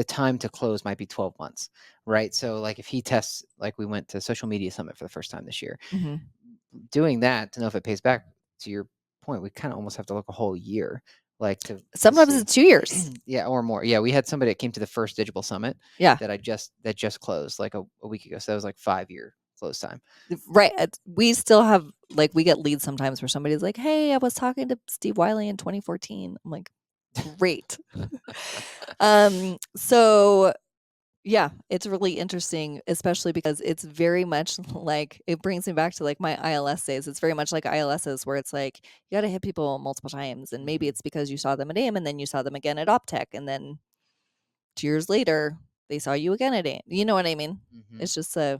time to close might be 12 months, right? So like if he tests, like we went to Social Media Summit for the first time this year, Hmm. doing that to know if it pays back, to your point, we kind of almost have to look a whole year, like to Sometimes see. it's 2 years. Yeah, or more. Yeah, we had somebody that came to the first digital summit Yeah. that just closed like a week ago. So that was like 5 year close time. Right. We still have, like, we get leads sometimes where somebody's like, hey, I was talking to Steve Wiley in 2014. I'm like, great. So yeah, it's really interesting, especially because it's very much like it brings me back to like my ILS days. It's very much like ILSs where it's like you got to hit people multiple times, and maybe Hmm. it's because you saw them at AIM and then you saw them again at OpTech, and then 2 years later they saw you again at AIM. You know what I mean? Hmm. It's just a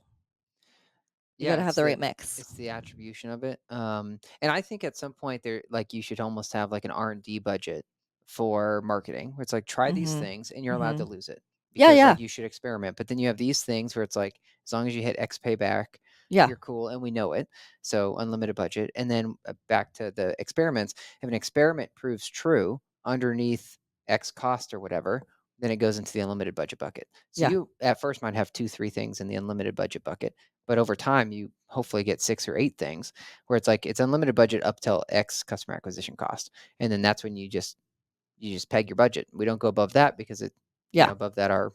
you got Yeah, to have the right mix. it's the attribution of it. And I think at some point there, like you should almost have like an R&D budget for marketing, where it's like try these Mm-hmm. things and you're allowed Mm-hmm. to lose it Yeah. because Yeah. like you should experiment. But then you have these things where it's like as long as you hit X payback, Yeah. you're cool, and we know it. So unlimited budget, and then back to the experiments. If an experiment proves true underneath X cost or whatever, then it goes into the unlimited budget bucket. So Yeah. you at first might have 2, 3 things in the unlimited budget bucket, but over time you hopefully get 6 or 8 things where it's like it's unlimited budget up till X customer acquisition cost. And then that's when you just peg your budget. We don't go above that because Yeah. above that our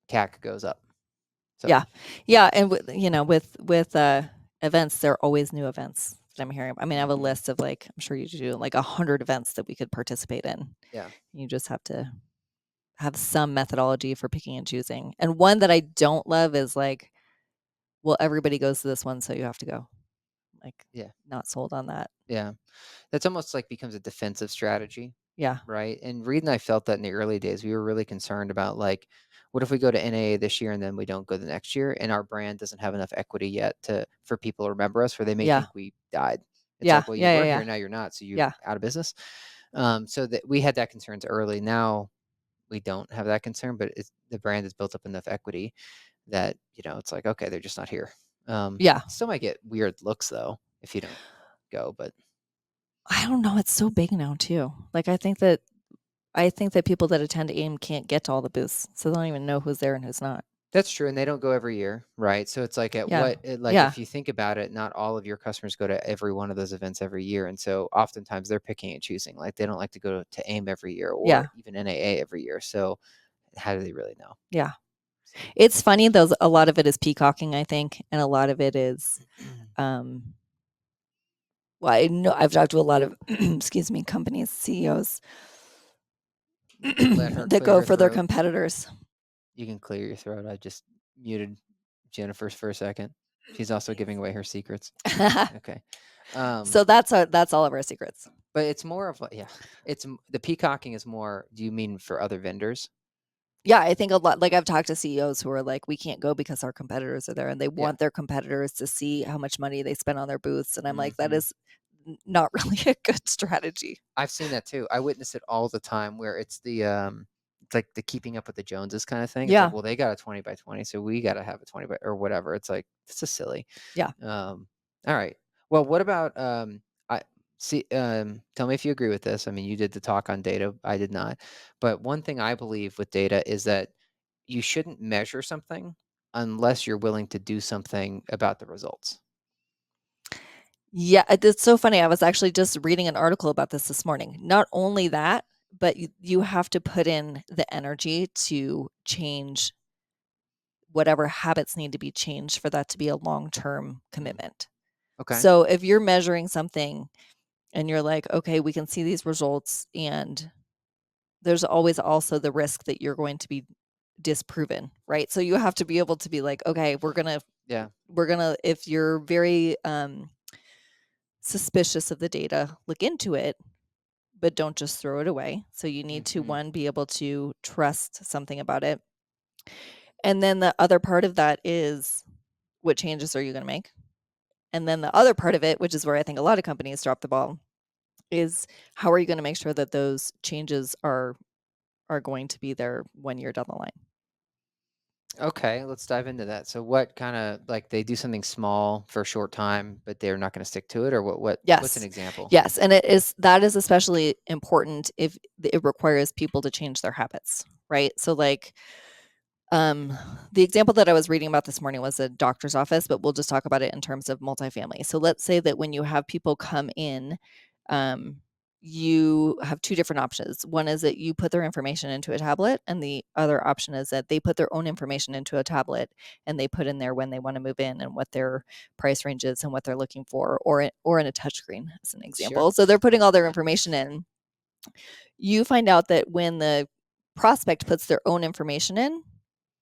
CAC goes up. So Yeah. Yeah. And with events, there are always new events that I'm hearing. I mean, I have a mhm, list of like, I'm sure you do like 100 events that we could participate in. yeah. You just have to have some methodology for picking and choosing. And one that I don't love is like, well, everybody goes to this one, so you have to go. Like, Yeah. not sold on that. Yeah. That's almost like becomes a defensive strategy, Yeah. right? And Reed and I felt that in the early days. We were really concerned about like, what if we go to NAA this year and then we don't go the next year, and our brand doesn't have enough equity yet to for people to remember us, where they may Yeah. think we died. It's Yeah. like, well, you Yeah. Yeah. were Yeah. here, now you're not, so you're Yeah. out of business. So that we had that concerns early. Now we don't have that concern, but the brand has built up enough equity that it's like, okay, they're just not here. Yeah. Still might get weird looks though if you don't go, but I don't know. It's so big now too. Like, I think that people that attend AIM can't get to all the booths, so they don't even know who's there and who's not. That's true, and they don't go every year, right? So it's like at Yeah. what like, Yeah. if you think about it, not all of your customers go to every one of those events every year, and so oftentimes they're picking and choosing, like, they don't like to go to AIM every year Yeah. or even NAA every year, so how do they really know? Yeah. So It's funny though, a lot of it is peacocking, I think, and a lot of it is, um well, I know I've talked to a lot of, excuse me, companies, CEOs let her that clear go her for their throat. competitors. You can clear your throat, I just muted Jennifer for a second. She's also giving away her secrets. Okay. Um, So that's all of our secrets. but it's more of a yeah, the peacocking is more do you mean for other vendors? Yeah, I think a lot, like, I've talked to CEOs who are like, "We can't go because our competitors are there," and they Yeah. want their competitors to see how much money they spend on their booths, and I'm like, "That Mhm. is n not really a good strategy." I've seen that too. I witness it all the time where it's like the keeping up with the Joneses kind of thing. It's like, Yeah. well, they got a 20 by 20, so we got to have a 20 by or whatever. It's like this is silly. Yeah. Um, all right. Well, what about I see tell me if you agree with this. I mean, you did the talk on data, I did not. But one thing I believe with data is that you shouldn't measure something unless you're willing to do something about the results. Yeah, it's so funny. I was actually just reading an article about this morning. Not only that, but you have to put in the energy to change whatever habits need to be changed for that to be a long-term Mm, commitment. okay. So if you're measuring something and you're like, "Okay, we can see these results," and there's always also the risk that you're going to be disproven, right? So you have to be able to be like, "Okay, Yeah. we're gonna," if you're very, suspicious of the data, look into it, but don't just throw it away. So you need to, Mhm. one, be able to trust something about it. And then the other part of that is, what changes are you going to make? And then the other part of it, which is where I think a lot of companies drop the ball, is how are you going to make sure that those changes are going to be there 1 year down the line? Okay, let's dive into that. So what kind of like they do something small for a short time, but they're not going to stick to it or what's an Yes. example? Yes, and that is especially important if it requires people to change their habits, right? So, like, Um, the example that I was reading about this morning was a doctor's office, but we'll just talk about it in terms of multifamily. So let's say that when you have people come in, um, you have two different options. One is that you put their information into a tablet, and the other option is that they put their own information into a tablet and they put in there when they want to move in and what their price range is and what they're looking for, or in a touchscreen as an Sure. example. So they're putting all their information in. You find out that when the prospect puts their own information in,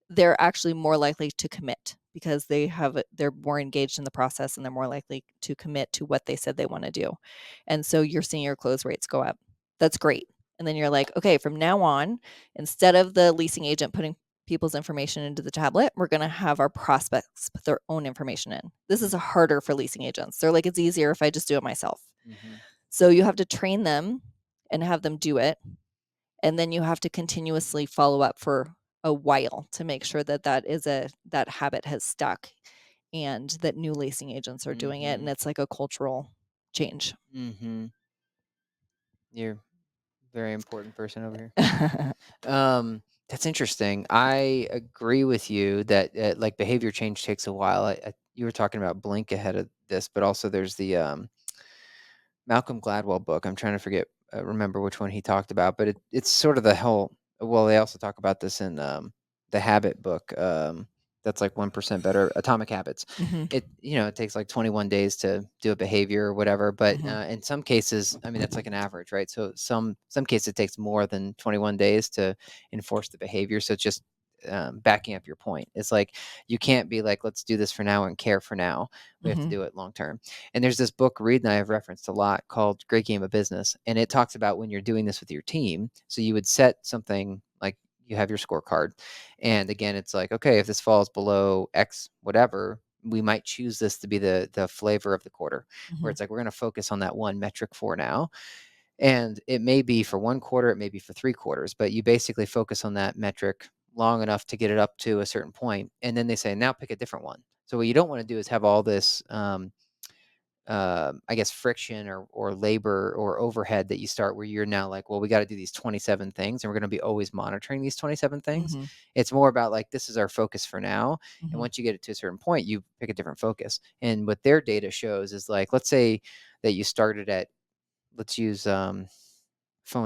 they're actually more likely to commit because they're more engaged in the process and they're more likely to commit to what they said they want to do. And so you're seeing your close rates go up. That's great. And then you're like, okay, from now on, instead of the leasing agent putting people's information into the tablet, we're going to have our prospects put their own information in. This is harder for leasing agents. They're like, it's easier if I just do it myself. Mm-hmm. So you have to train them and have them do it, and then you have to continuously follow up for a while to make sure that that habit has stuck and that new leasing agents are doing it, Mm-hmm. and it's like a cultural change. Mm-hmm. You're a very important person over here. That's interesting. I agree with you that like behavior change takes a while. You were talking about Blink ahead of this, but also there's the Malcolm Gladwell book. I'm trying to remember which one he talked about, but it's sort of the whole. Well, they also talk about this in the Habit book. That's like 1% better. Atomic Habits. Mhm, It takes like 21 days to do a behavior or whatever. But mhm, in some cases, I mean that's like an average, right? So some cases it takes more than 21 days to enforce the behavior. So it's just backing up your point. It's like you can't be like, let's do this for now and care for now. We have to mhm, do it long term. And there's this book Reed and I have referenced a lot called Great Game of Business. And it talks about when you're doing this with your team. So you would set something like you have your scorecard. And again, it's like, okay, if this falls below X, whatever, we might choose this to be the flavor of the quarter, where mhm, it's like we're going to focus on that one metric for now. And it may be for one quarter, it may be for 3 quarters, but you basically focus on that metric long enough to get it up to a certain point, and then they say, now pick a different one. So what you don't want to do is have all this I guess friction or labor or overhead that you start where you're now like, well, we got to do these 27 things and we're going to be always monitoring these 27 things. Mm-hmm. It's more about like, this is our focus for now. And Mm-hmm. once you get it to a certain point, you pick a different focus. And what their data shows is like, let's say that you started at, let's use phone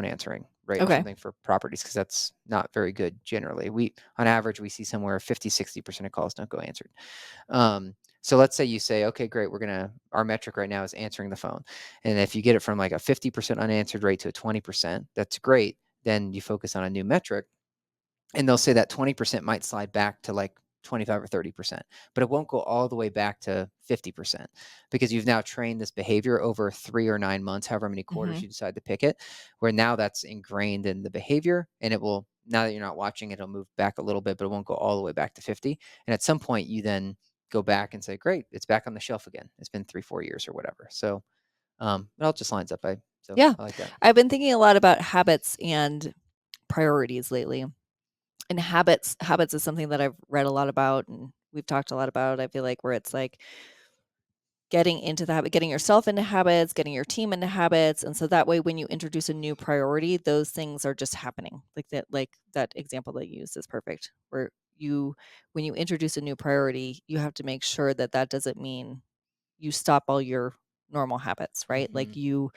answering rate or Okay. something for properties, because that's not very good generally. We, on average, we see somewhere 50-60% of calls don't go answered. So let's say you say, okay, great, our metric right now is answering the phone. And if you get it from like a 50% unanswered rate to a 20%, that's great. Then you focus on a new metric, and they'll say that 20% might slide back to like 25 or 30%, but it won't go all the way back to 50% because you've now trained this behavior over 3 or 9 months, however many Mm-hmm. quarters you decide to pick it, where now that's ingrained in the behavior, and it will, now that you're not watching it, it'll move back a little bit, but it won't go all the way back to 50. And at some point you then go back and say, great, it's back on the shelf again. It's been 3-4 years or whatever. So it all just lines up. So Yeah. I like that. I've been thinking a lot about habits and priorities lately. And habits is something that I've read a lot about and we've talked a lot about. I feel like where it's like getting into the habit, getting yourself into habits, getting your team into habits. And so that way when you introduce a new priority, those things are just happening. Like that example that you used is perfect. Where when you introduce a new priority, you have to make sure that that doesn't mean you stop all your normal habits, right? Mm-hmm. Like you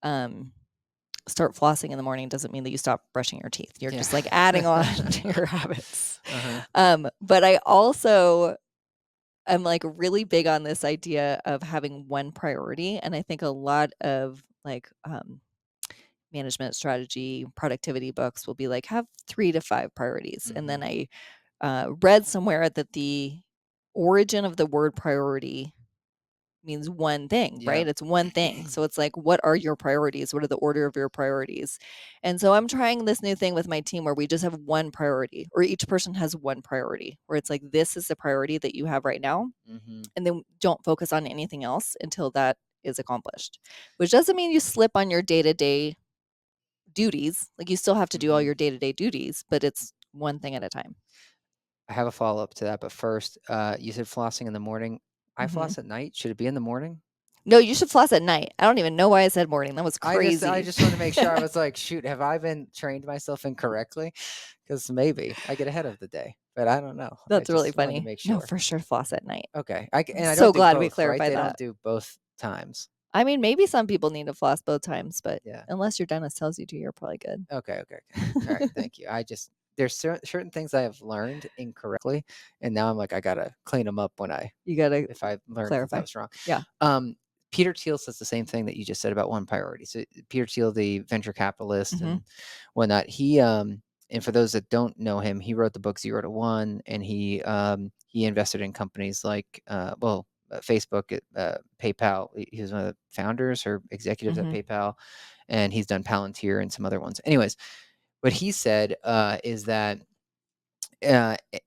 um start flossing in the morning doesn't mean that you stop brushing your teeth. You're Yeah. just like adding on to your habits. Uh-huh. But I also am like really big on this idea of having one priority. And I think a lot of like management strategy, productivity books will be like, have 3 to 5 priorities. And Mm-hmm. then I read somewhere that the origin of the word priority means one thing, Yeah. right? It's one thing. So it's like, what are your priorities? What are the order of your priorities? And so I'm trying this new thing with my team where we just have one priority, or each person has one priority, where it's like, this is the priority that you have right now. Mm-hmm. And then don't focus on anything else until that is accomplished, which doesn't mean you slip on your day to day duties. Like you still have to do all Mm-hmm. your day to day duties, but it's one thing at a time. I have a follow-up to that, but first, you said flossing in the morning. I Hmm. floss at night. Should it be in the morning? No, you should floss at night. I don't even know why I said morning. That was I crazy. just wanted to make sure. I was like, shoot, have I been trained myself incorrectly? Because maybe I get ahead of the day, but I don't know. I That's really just wanted to funny. make No, sure. for sure floss at night. Okay, I'm and I don't so do glad we both, right? clarified They don't that. do both times. I mean, maybe some people need to floss both times, but Yeah. unless your dentist tells you to, you're probably good. Okay. Okay. Okay. All right. Thank you. There's certain things I have learned incorrectly, and now I'm like, I gotta clean them up You gotta if I learned that clarify. was wrong. Yeah. Um, Peter Thiel says the same thing that you just said about one priority. So Peter Thiel, the venture capitalist Mhm. and whatnot, and for those that don't know him, he wrote the book Zero to One, and he invested in companies like Facebook, PayPal. He was one of the founders or executives at Mhm. PayPal, and he's done Palantir and some other ones. Anyways, what he said is that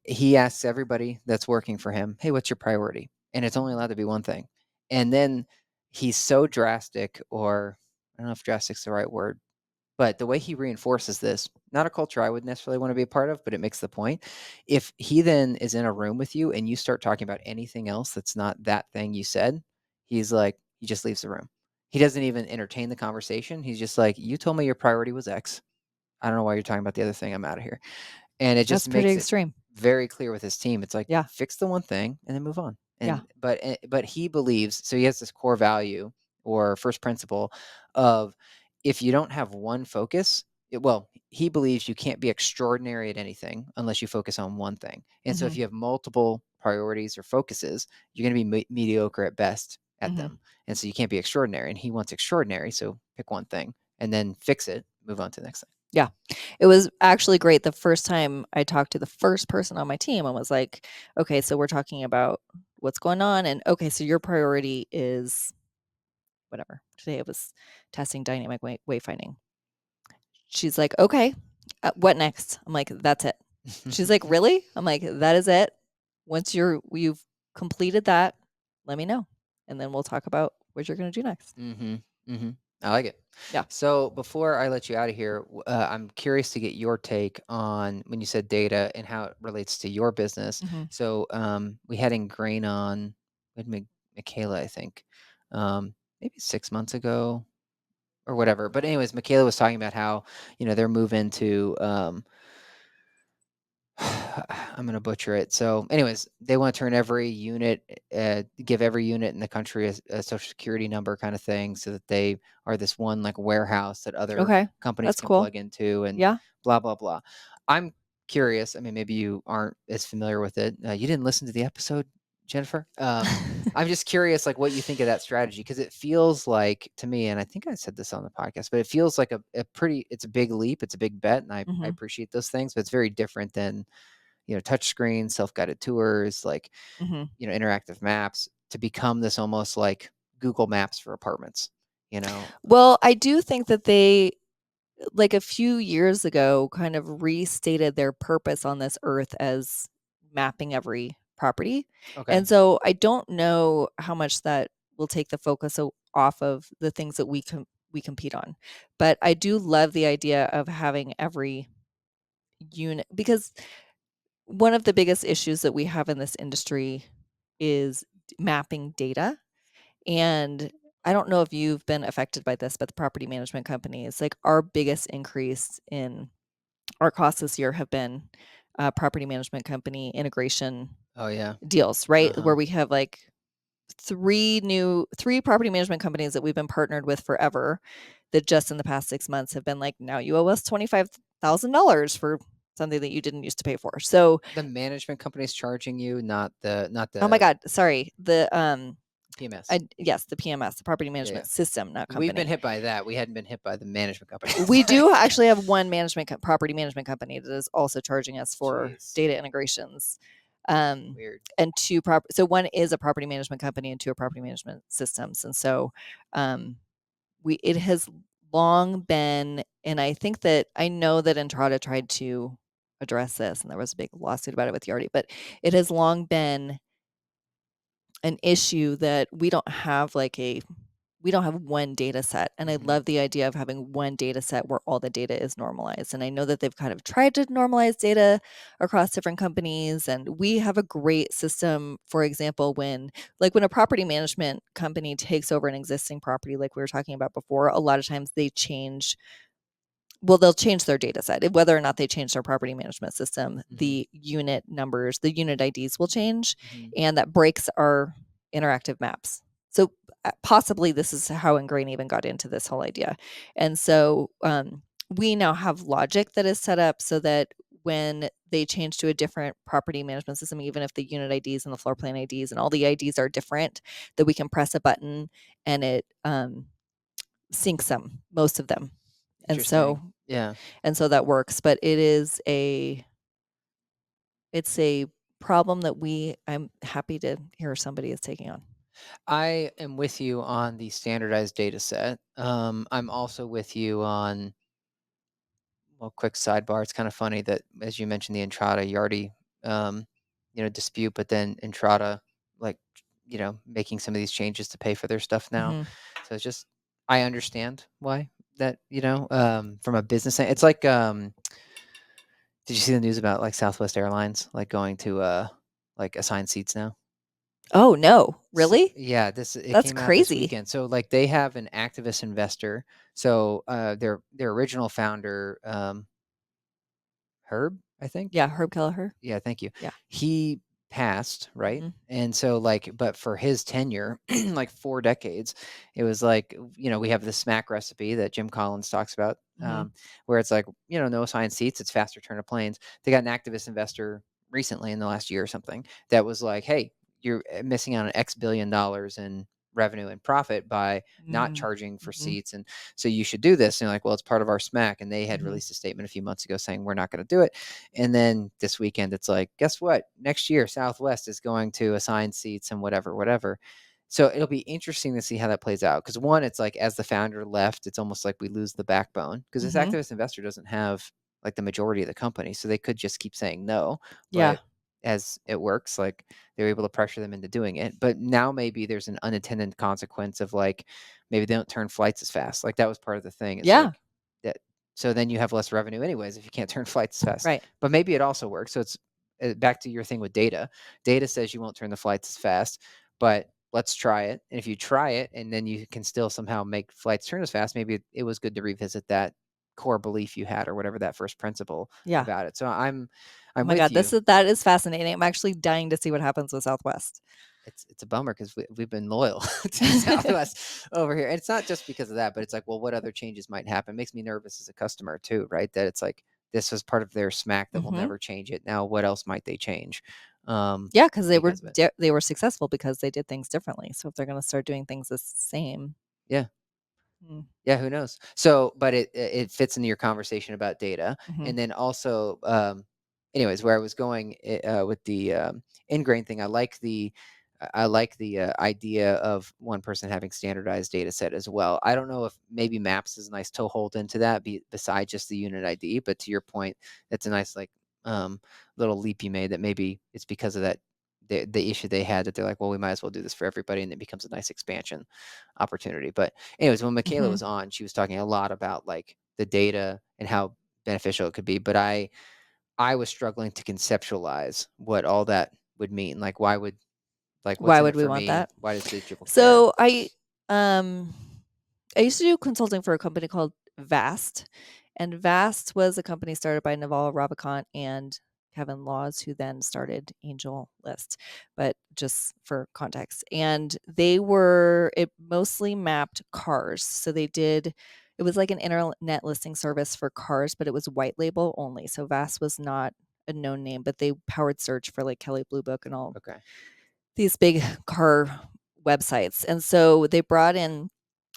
he asks everybody that's working for him, "Hey, what's your priority?" And it's only allowed to be one thing. And then he's so drastic, or I don't know if drastic's the right word, but the way he reinforces this, not a culture I would necessarily want to be a part of, but it makes the point. If he then is in a room with you and you start talking about anything else that's not that thing you said, he's like, he just leaves the room. He doesn't even entertain the conversation. He's just like, you told me your priority was X. I don't know why you're talking about the other thing. I'm out of here. And it That's just pretty makes it extreme. very clear with his team. It's like, Yeah. fix the one thing and then move on. Yeah. And but he believes, so he has this core value or first principle of, if you don't have one focus, he believes you can't be extraordinary at anything unless you focus on one thing. And so if Mhm. you have multiple priorities or focuses, you're going to be mediocre at best at Mhm. them. And so you can't be extraordinary. And he wants extraordinary. So pick one thing and then fix it, move on to the next thing. Yeah. It was actually great the first time I talked to the first person on my team and was like, "Okay, so we're talking about what's going on and okay, so your priority is whatever." Today it was testing dynamic wayfinding. She's like, "Okay, what next?" I'm like, "That's it." She's like, "Really?" I'm like, "That is it. Once you've completed that, let me know, and then we'll talk about what you're gonna do next." Mhm, mhm. I like it. Yeah. So before I let you out of here, I'm curious to get your take on when you said data and how it relates to your business. Mhm. So we had Ingrain on, we had Michaela, I think. maybe 6 months ago or whatever. But anyways, Michaela was talking about how, they're moving to, I'm going to butcher it. So anyways, they want to turn every unit, give every unit in the country a social security number kind of thing, so that they are this one like warehouse that other Okay. companies That's can cool. plug into and Yeah. blah, blah, blah. I'm curious. I mean, maybe you aren't as familiar with it. You didn't listen to the episode, Jennifer. I'm just curious, like, what you think of that strategy, because it feels like to me, and I think I said this on the podcast, but it feels like it's a big leap, it's a big bet, and I Mhm. appreciate those things, but it's very different than touch screen, self-guided tours, like Mhm. interactive maps, to become this almost like Google Maps for apartments. You know, Well, I do think that they, like a few years ago, kind of restated their purpose on this earth as mapping every property. okay, And so I don't know how much that will take the focus off of the things that we compete on. But I do love the idea of having every unit, because one of the biggest issues that we have in this industry is mapping data. And I don't know if you've been affected by this, but the property management companies, like our biggest increase in our costs this year have been property management company integration oh yeah, deals, right? uh-huh. Where we have like three property management companies that we've been partnered with forever, that just in the past 6 months have been like, now you owe us $25,000 for something that you didn't used to pay for. So, The management company's charging you, not oh my the God, sorry. PMS. Yes, the PMS, the property Yeah, yeah. management system, not We've been company. hit by that. We hadn't been hit by the management company. We do actually have one property management company that is also charging us for Jeez, data integrations. Um, weird. and so one is a property management company and two are property management systems. And so, um, it has long been, and I know that Entrada tried to address this and there was a big lawsuit about it with Yardi, but it has long been an issue that we don't have one data set. And I Mhm. love the idea of having one data set where all the data is normalized. And I know that they've kind of tried to normalize data across different companies. And we have a great system, for example, when a property management company takes over an existing property, like we were talking about before, a lot of times they'll change their data set. Whether or not they change their property management system, Mhm. the unit numbers, the unit IDs will change, Mhm. and that breaks our interactive maps. So possibly this is how Ingrain even got into this whole idea. And so we now have logic that is set up so that when they change to a different property management system, even if the unit IDs and the floor plan IDs and all the IDs are different, that we can press a button and it syncs them, most of them. And so Interesting. Yeah. that works, but it's a problem that I'm happy to hear somebody is taking on. I am with you on the standardized data set. I'm also with you on, well, quick sidebar. It's kind of funny that, as you mentioned, the Entrada Yardi, um, dispute, but then Entrada, like, making some of these changes to pay for their stuff now. Mhm. So it's just, I understand why that, from a business, it's like, did you see the news about like Southwest Airlines, like going to, like assigned seats now? Oh, no. So Really? yeah, it That's came out this crazy. weekend. So like they have an activist investor. So their original founder, Herb, I think. Yeah, Herb Kelleher. Yeah, thank you. Yeah. He passed, right? Mhm. And so like, but for his tenure, like 4 decades, it was like, we have the smack recipe that Jim Collins talks about, Mhm. where it's like, no assigned seats, it's fast return of planes. They got an activist investor recently in the last year or something that was like, hey, you're missing out on X billion dollars in revenue and profit by not Mm. charging for Mhm. seats. And so you should do this. And you're like, well, it's part of our smack. And they had Mhm. released a statement a few months ago saying, we're not going to do it. And then this weekend, it's like, guess what? Next year, Southwest is going to assign seats and whatever, whatever. So it'll be interesting to see how that plays out. Because one, it's like as the founder left, it's almost like we lose the backbone because this Mhm. activist investor doesn't have like the majority of the company. So they could just keep saying no. Yeah. But as it works, like they're able to pressure them into doing it. But now maybe there's an unintended consequence of like maybe they don't turn flights as fast. Like that was part of the thing. It's Yeah. like that. So then you have less revenue anyways if you can't turn flights as fast. Right. But maybe it also works. So it's back to your thing with data. Data says you won't turn the flights as fast, but let's try it. And if you try it and then you can still somehow make flights turn as fast, maybe it was good to revisit that core belief you had or whatever that first principle Yeah. about it. So Oh I'm my with god, you. that is fascinating. I'm actually dying to see what happens with Southwest. It's a bummer because we've been loyal to Southwest over here. And it's not just because of that, but it's like, well, what other changes might happen? It makes me nervous as a customer too, right? That it's like this was part of their smack that will Mhm. never change it. Now, what else might they change? Um, Yeah, because because of it. they were successful because they did things differently. So if they're gonna start doing things the same. Yeah. Mm. Yeah, who knows? So, but it fits into your conversation about data, Mhm. and then also, anyways, where I was going with the ingrain thing, I like the idea of one person having standardized data set as well. I don't know if maybe Maps is a nice toehold into that, besides just the unit ID. But to your point, it's a nice like um, little leap you made that maybe it's because of that the issue they had that they're like, well, we might as well do this for everybody, and it becomes a nice expansion opportunity. But anyways, when Michaela Mhm. was on, she was talking a lot about like the data and how beneficial it could be. But I was struggling to conceptualize what all that would mean. Like, what's Why in would it we for want me? that? Why does digital care? So um I used to do consulting for a company called Vast, and Vast was a company started by Naval Ravikant and Kevin Laws, who then started Angel List, but just for context. And it mostly mapped cars. So it was like an internet listing service for cars, but it was white label only. So Vast was not a known name, but they powered search for like Kelly Blue Book and all Okay. these big car websites. And so they brought in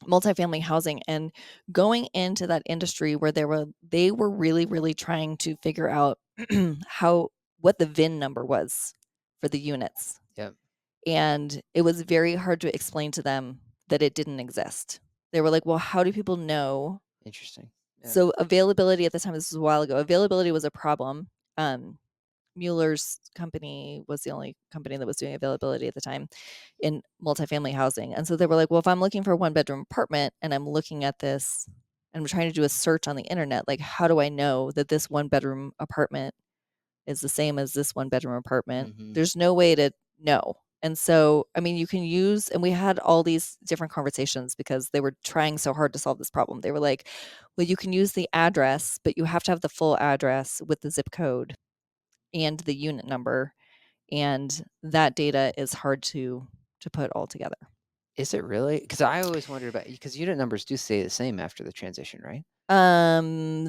multifamily housing, and going into that industry where they were really really trying to figure out how what the VIN number was for the units, Yep. and it was very hard to explain to them that it didn't exist. They were like, well, how do people know? Interesting. Yeah. So availability at the time, this was a while ago, availability was a problem. um Mueller's company was the only company that was doing availability at the time in multifamily housing. And so they were like, well, if I'm looking for a one bedroom apartment and I'm looking at this and I'm trying to do a search on the internet, like, how do I know that this one bedroom apartment is the same as this one bedroom apartment? Mm-hmm. There's no way to know. And so, I mean, you can use, and we had all these different conversations because they were trying so hard to solve this problem. They were like, well, you can use the address, but you have to have the full address with the zip code and the unit number, and that data is hard to put all together. Is it really? Because I always wondered about because unit numbers do stay the same after the transition, right?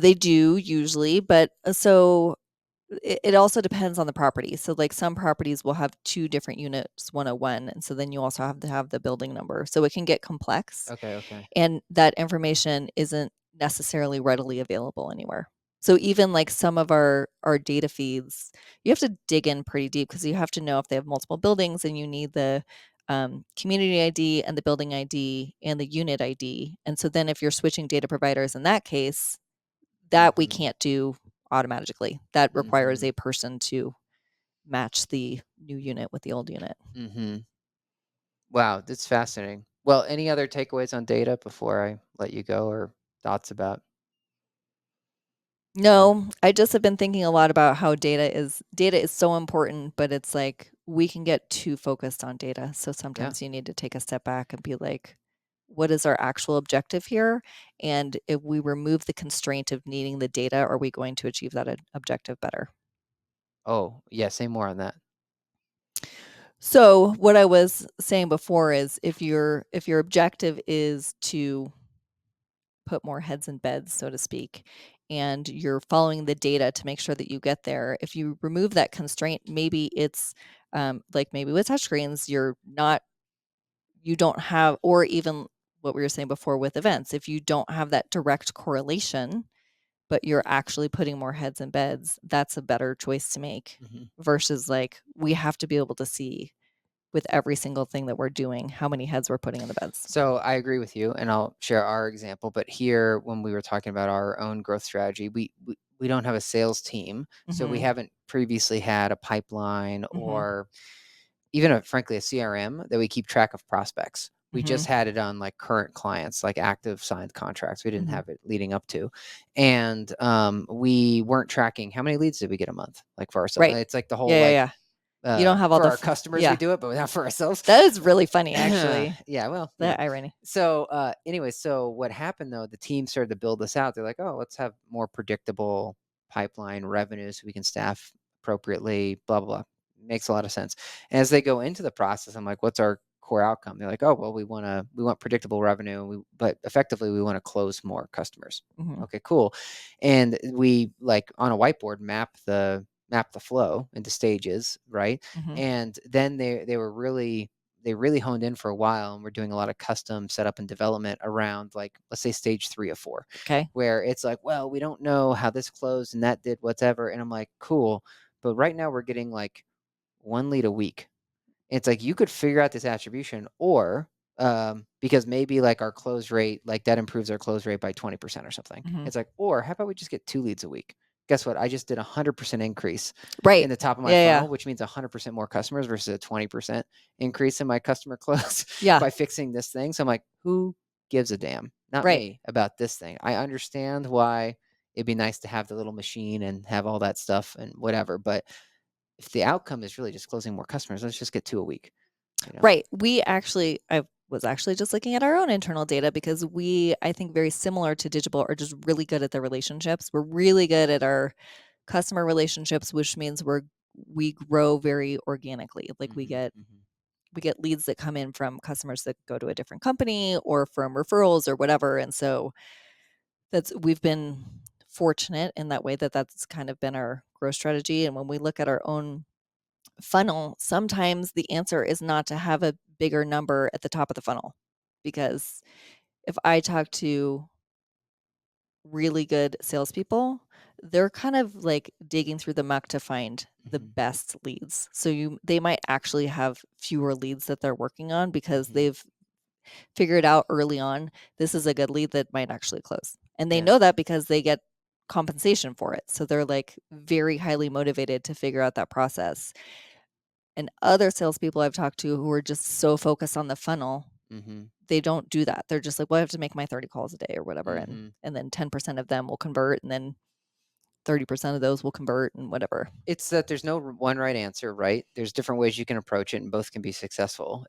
They do usually, but so it also depends on the property. So like some properties will have two different units 101, and so then you also have to have the building number. So it can get complex, Okay. Okay. and that information isn't necessarily readily available anywhere. So even like some of our data feeds, you have to dig in pretty deep because you have to know if they have multiple buildings, and you need the community ID and the building ID and the unit ID. And so then if you're switching data providers in that case, that we Mm-hmm. can't do automatically. That requires Mm-hmm. a person to match the new unit with the old unit. Mm-hmm. Wow, that's fascinating. Well, any other takeaways on data before I let you go, or thoughts about? No. No, I just have been thinking a lot about how data is so important, but it's like we can get too focused on data. So Yeah. sometimes you need to take a step back and be like, what is our actual objective here? And if we remove the constraint of needing the data, are we going to achieve that objective better? Oh, yeah. Say more on that. So what I was saying before is if your objective is to put more heads in beds, so to speak, and you're following the data to make sure that you get there. If you remove that constraint, maybe it's like maybe with touchscreens, you don't have, or even what we were saying before with events, if you don't have that direct correlation, but you're actually putting more heads in beds, that's a better choice to make Mhm. versus like we have to be able to see with every single thing that we're doing how many heads we're putting in the beds. So I agree with you, and I'll share our example. But here, when we were talking about our own growth strategy, we don't have a sales team, so we Mhm. haven't previously had a pipeline Mhm. or even frankly a CRM that we keep track of prospects. We just Mhm. had it on like current clients, like active signed contracts. We didn't Mhm. have it leading up to, and we weren't tracking how many leads did we get a month, like for ourselves. Right. It's like the whole Yeah, yeah, like yeah. You don't have all for the our customers, yeah. we do it, but not for ourselves. That is really funny, actually. Yeah, well, The irony. So, anyway, so what happened though, the team started to build this out. They're like, oh, let's have more predictable pipeline revenue so we can staff appropriately, blah, blah, blah. Makes a lot of sense. And as they go into the process, I'm like, what's our core outcome? They're like, oh, well, we want predictable revenue, but effectively we want to close more customers. Mhm. Okay, cool. And we like on a whiteboard map the flow into stages, right? Mhm. And then they really honed in for a while, and we're doing a lot of custom setup and development around, like, let's say stage 3 of 4, Okay. where it's like, well, we don't know how this closed and that did whatever. And I'm like, cool. But right now we're getting like 1 lead a week. It's like you could figure out this attribution, or because maybe like our close rate, like that improves our close rate by 20% or something. Mhm. It's like, or how about we just get 2 leads a week? Guess what? I just did 100% increase in Right. the top of my Yeah, yeah. funnel, which means 100% more customers versus a 20% increase in my customer close Yeah. by fixing this thing. So I'm like, who gives a damn? Not Right. me about this thing. I understand why it'd be nice to have the little machine and have all that stuff and whatever, but if the outcome is really just closing more customers, let's just get 2 a week, you know? Right. I was actually just looking at our own internal data because we, I think, very similar to Digital, are just really good at the relationships. We're really good at our customer relationships, which means we grow very organically. Like Mhm, mhm, we get leads that come in from customers that go to a different company or from referrals or whatever. And so we've been fortunate in that way, that's kind of been our growth strategy. And when we look at our own funnel, sometimes the answer is not to have a bigger number at the top of the funnel. Because if I talk to really good salespeople, they're kind of like digging through the muck to find the mhm, best leads. So they might actually have fewer leads that they're working on because mhm. they've figured out early on this is a good lead that might actually close. And they Yeah. know that because they get compensation for it. So they're like very highly motivated to figure out that process. And other salespeople I've talked to who are just so focused on the funnel, Mhm, they don't do that. They're just like, well, I have to make my 30 calls a day or whatever. mhm. And then 10% of them will convert, and then 30% of those will convert and whatever. It's that there's no one right answer, right? There's different ways you can approach it, and both can be successful.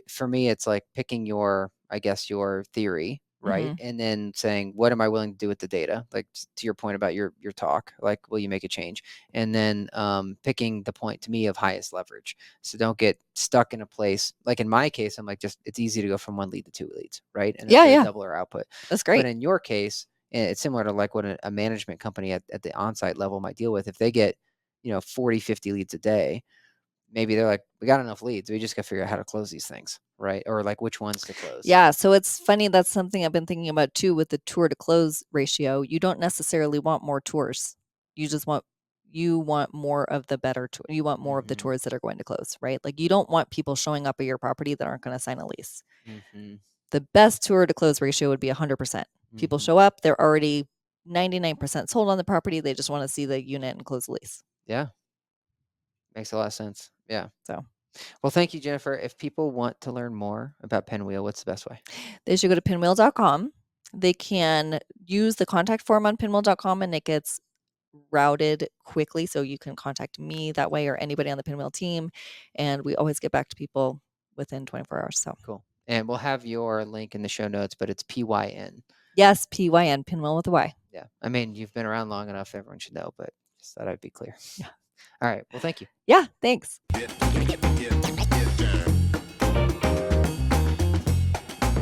For me, it's like picking your, I guess, your theory, right? Mhm. And then saying, what am I willing to do with the data? Like to your point about your talk, like, will you make a change? And then picking the point to me of highest leverage. So don't get stuck in a place. Like in my case, I'm like, just it's easy to go from 1 lead to 2 leads, right? And Yeah, it's really yeah. double our output. That's But great. in your case, it's similar to like what a management company at the on-site level might deal with. If they get 40, 50 leads a day, maybe they're like, we got enough leads. We just got to figure out how to close these things, right? Or like which ones to close. Yeah, so it's funny, that's something I've been thinking about too with the tour to close ratio. You don't necessarily want more tours. You just want you want more of the better tour. You want more of the Mm-hmm. tours that are going to close, right? Like you don't want people showing up at your property that aren't going to sign a lease. Mm-hmm. The best tour to close ratio would be 100%. People Mm-hmm. show up, they're already 99% sold on the property. They just want to see the unit and close the lease. Yeah, makes a lot of sense. Yeah. So Well, thank you, Jennifer. If people want to learn more about Pinwheel, what's the best way? they should go to pinwheel.com. They can use the contact form on pinwheel.com and it gets routed quickly. So you can contact me that way or anybody on the Pinwheel team. And we always get back to people within 24 hours. So Cool. And we'll have your link in the show notes, but it's PYN. yes, PYN, Pinwheel with a Y. Yeah. I mean, you've been around long enough. Everyone should know, but just thought I'd be clear. Yeah. All right. Well, thank you. Yeah. Thanks.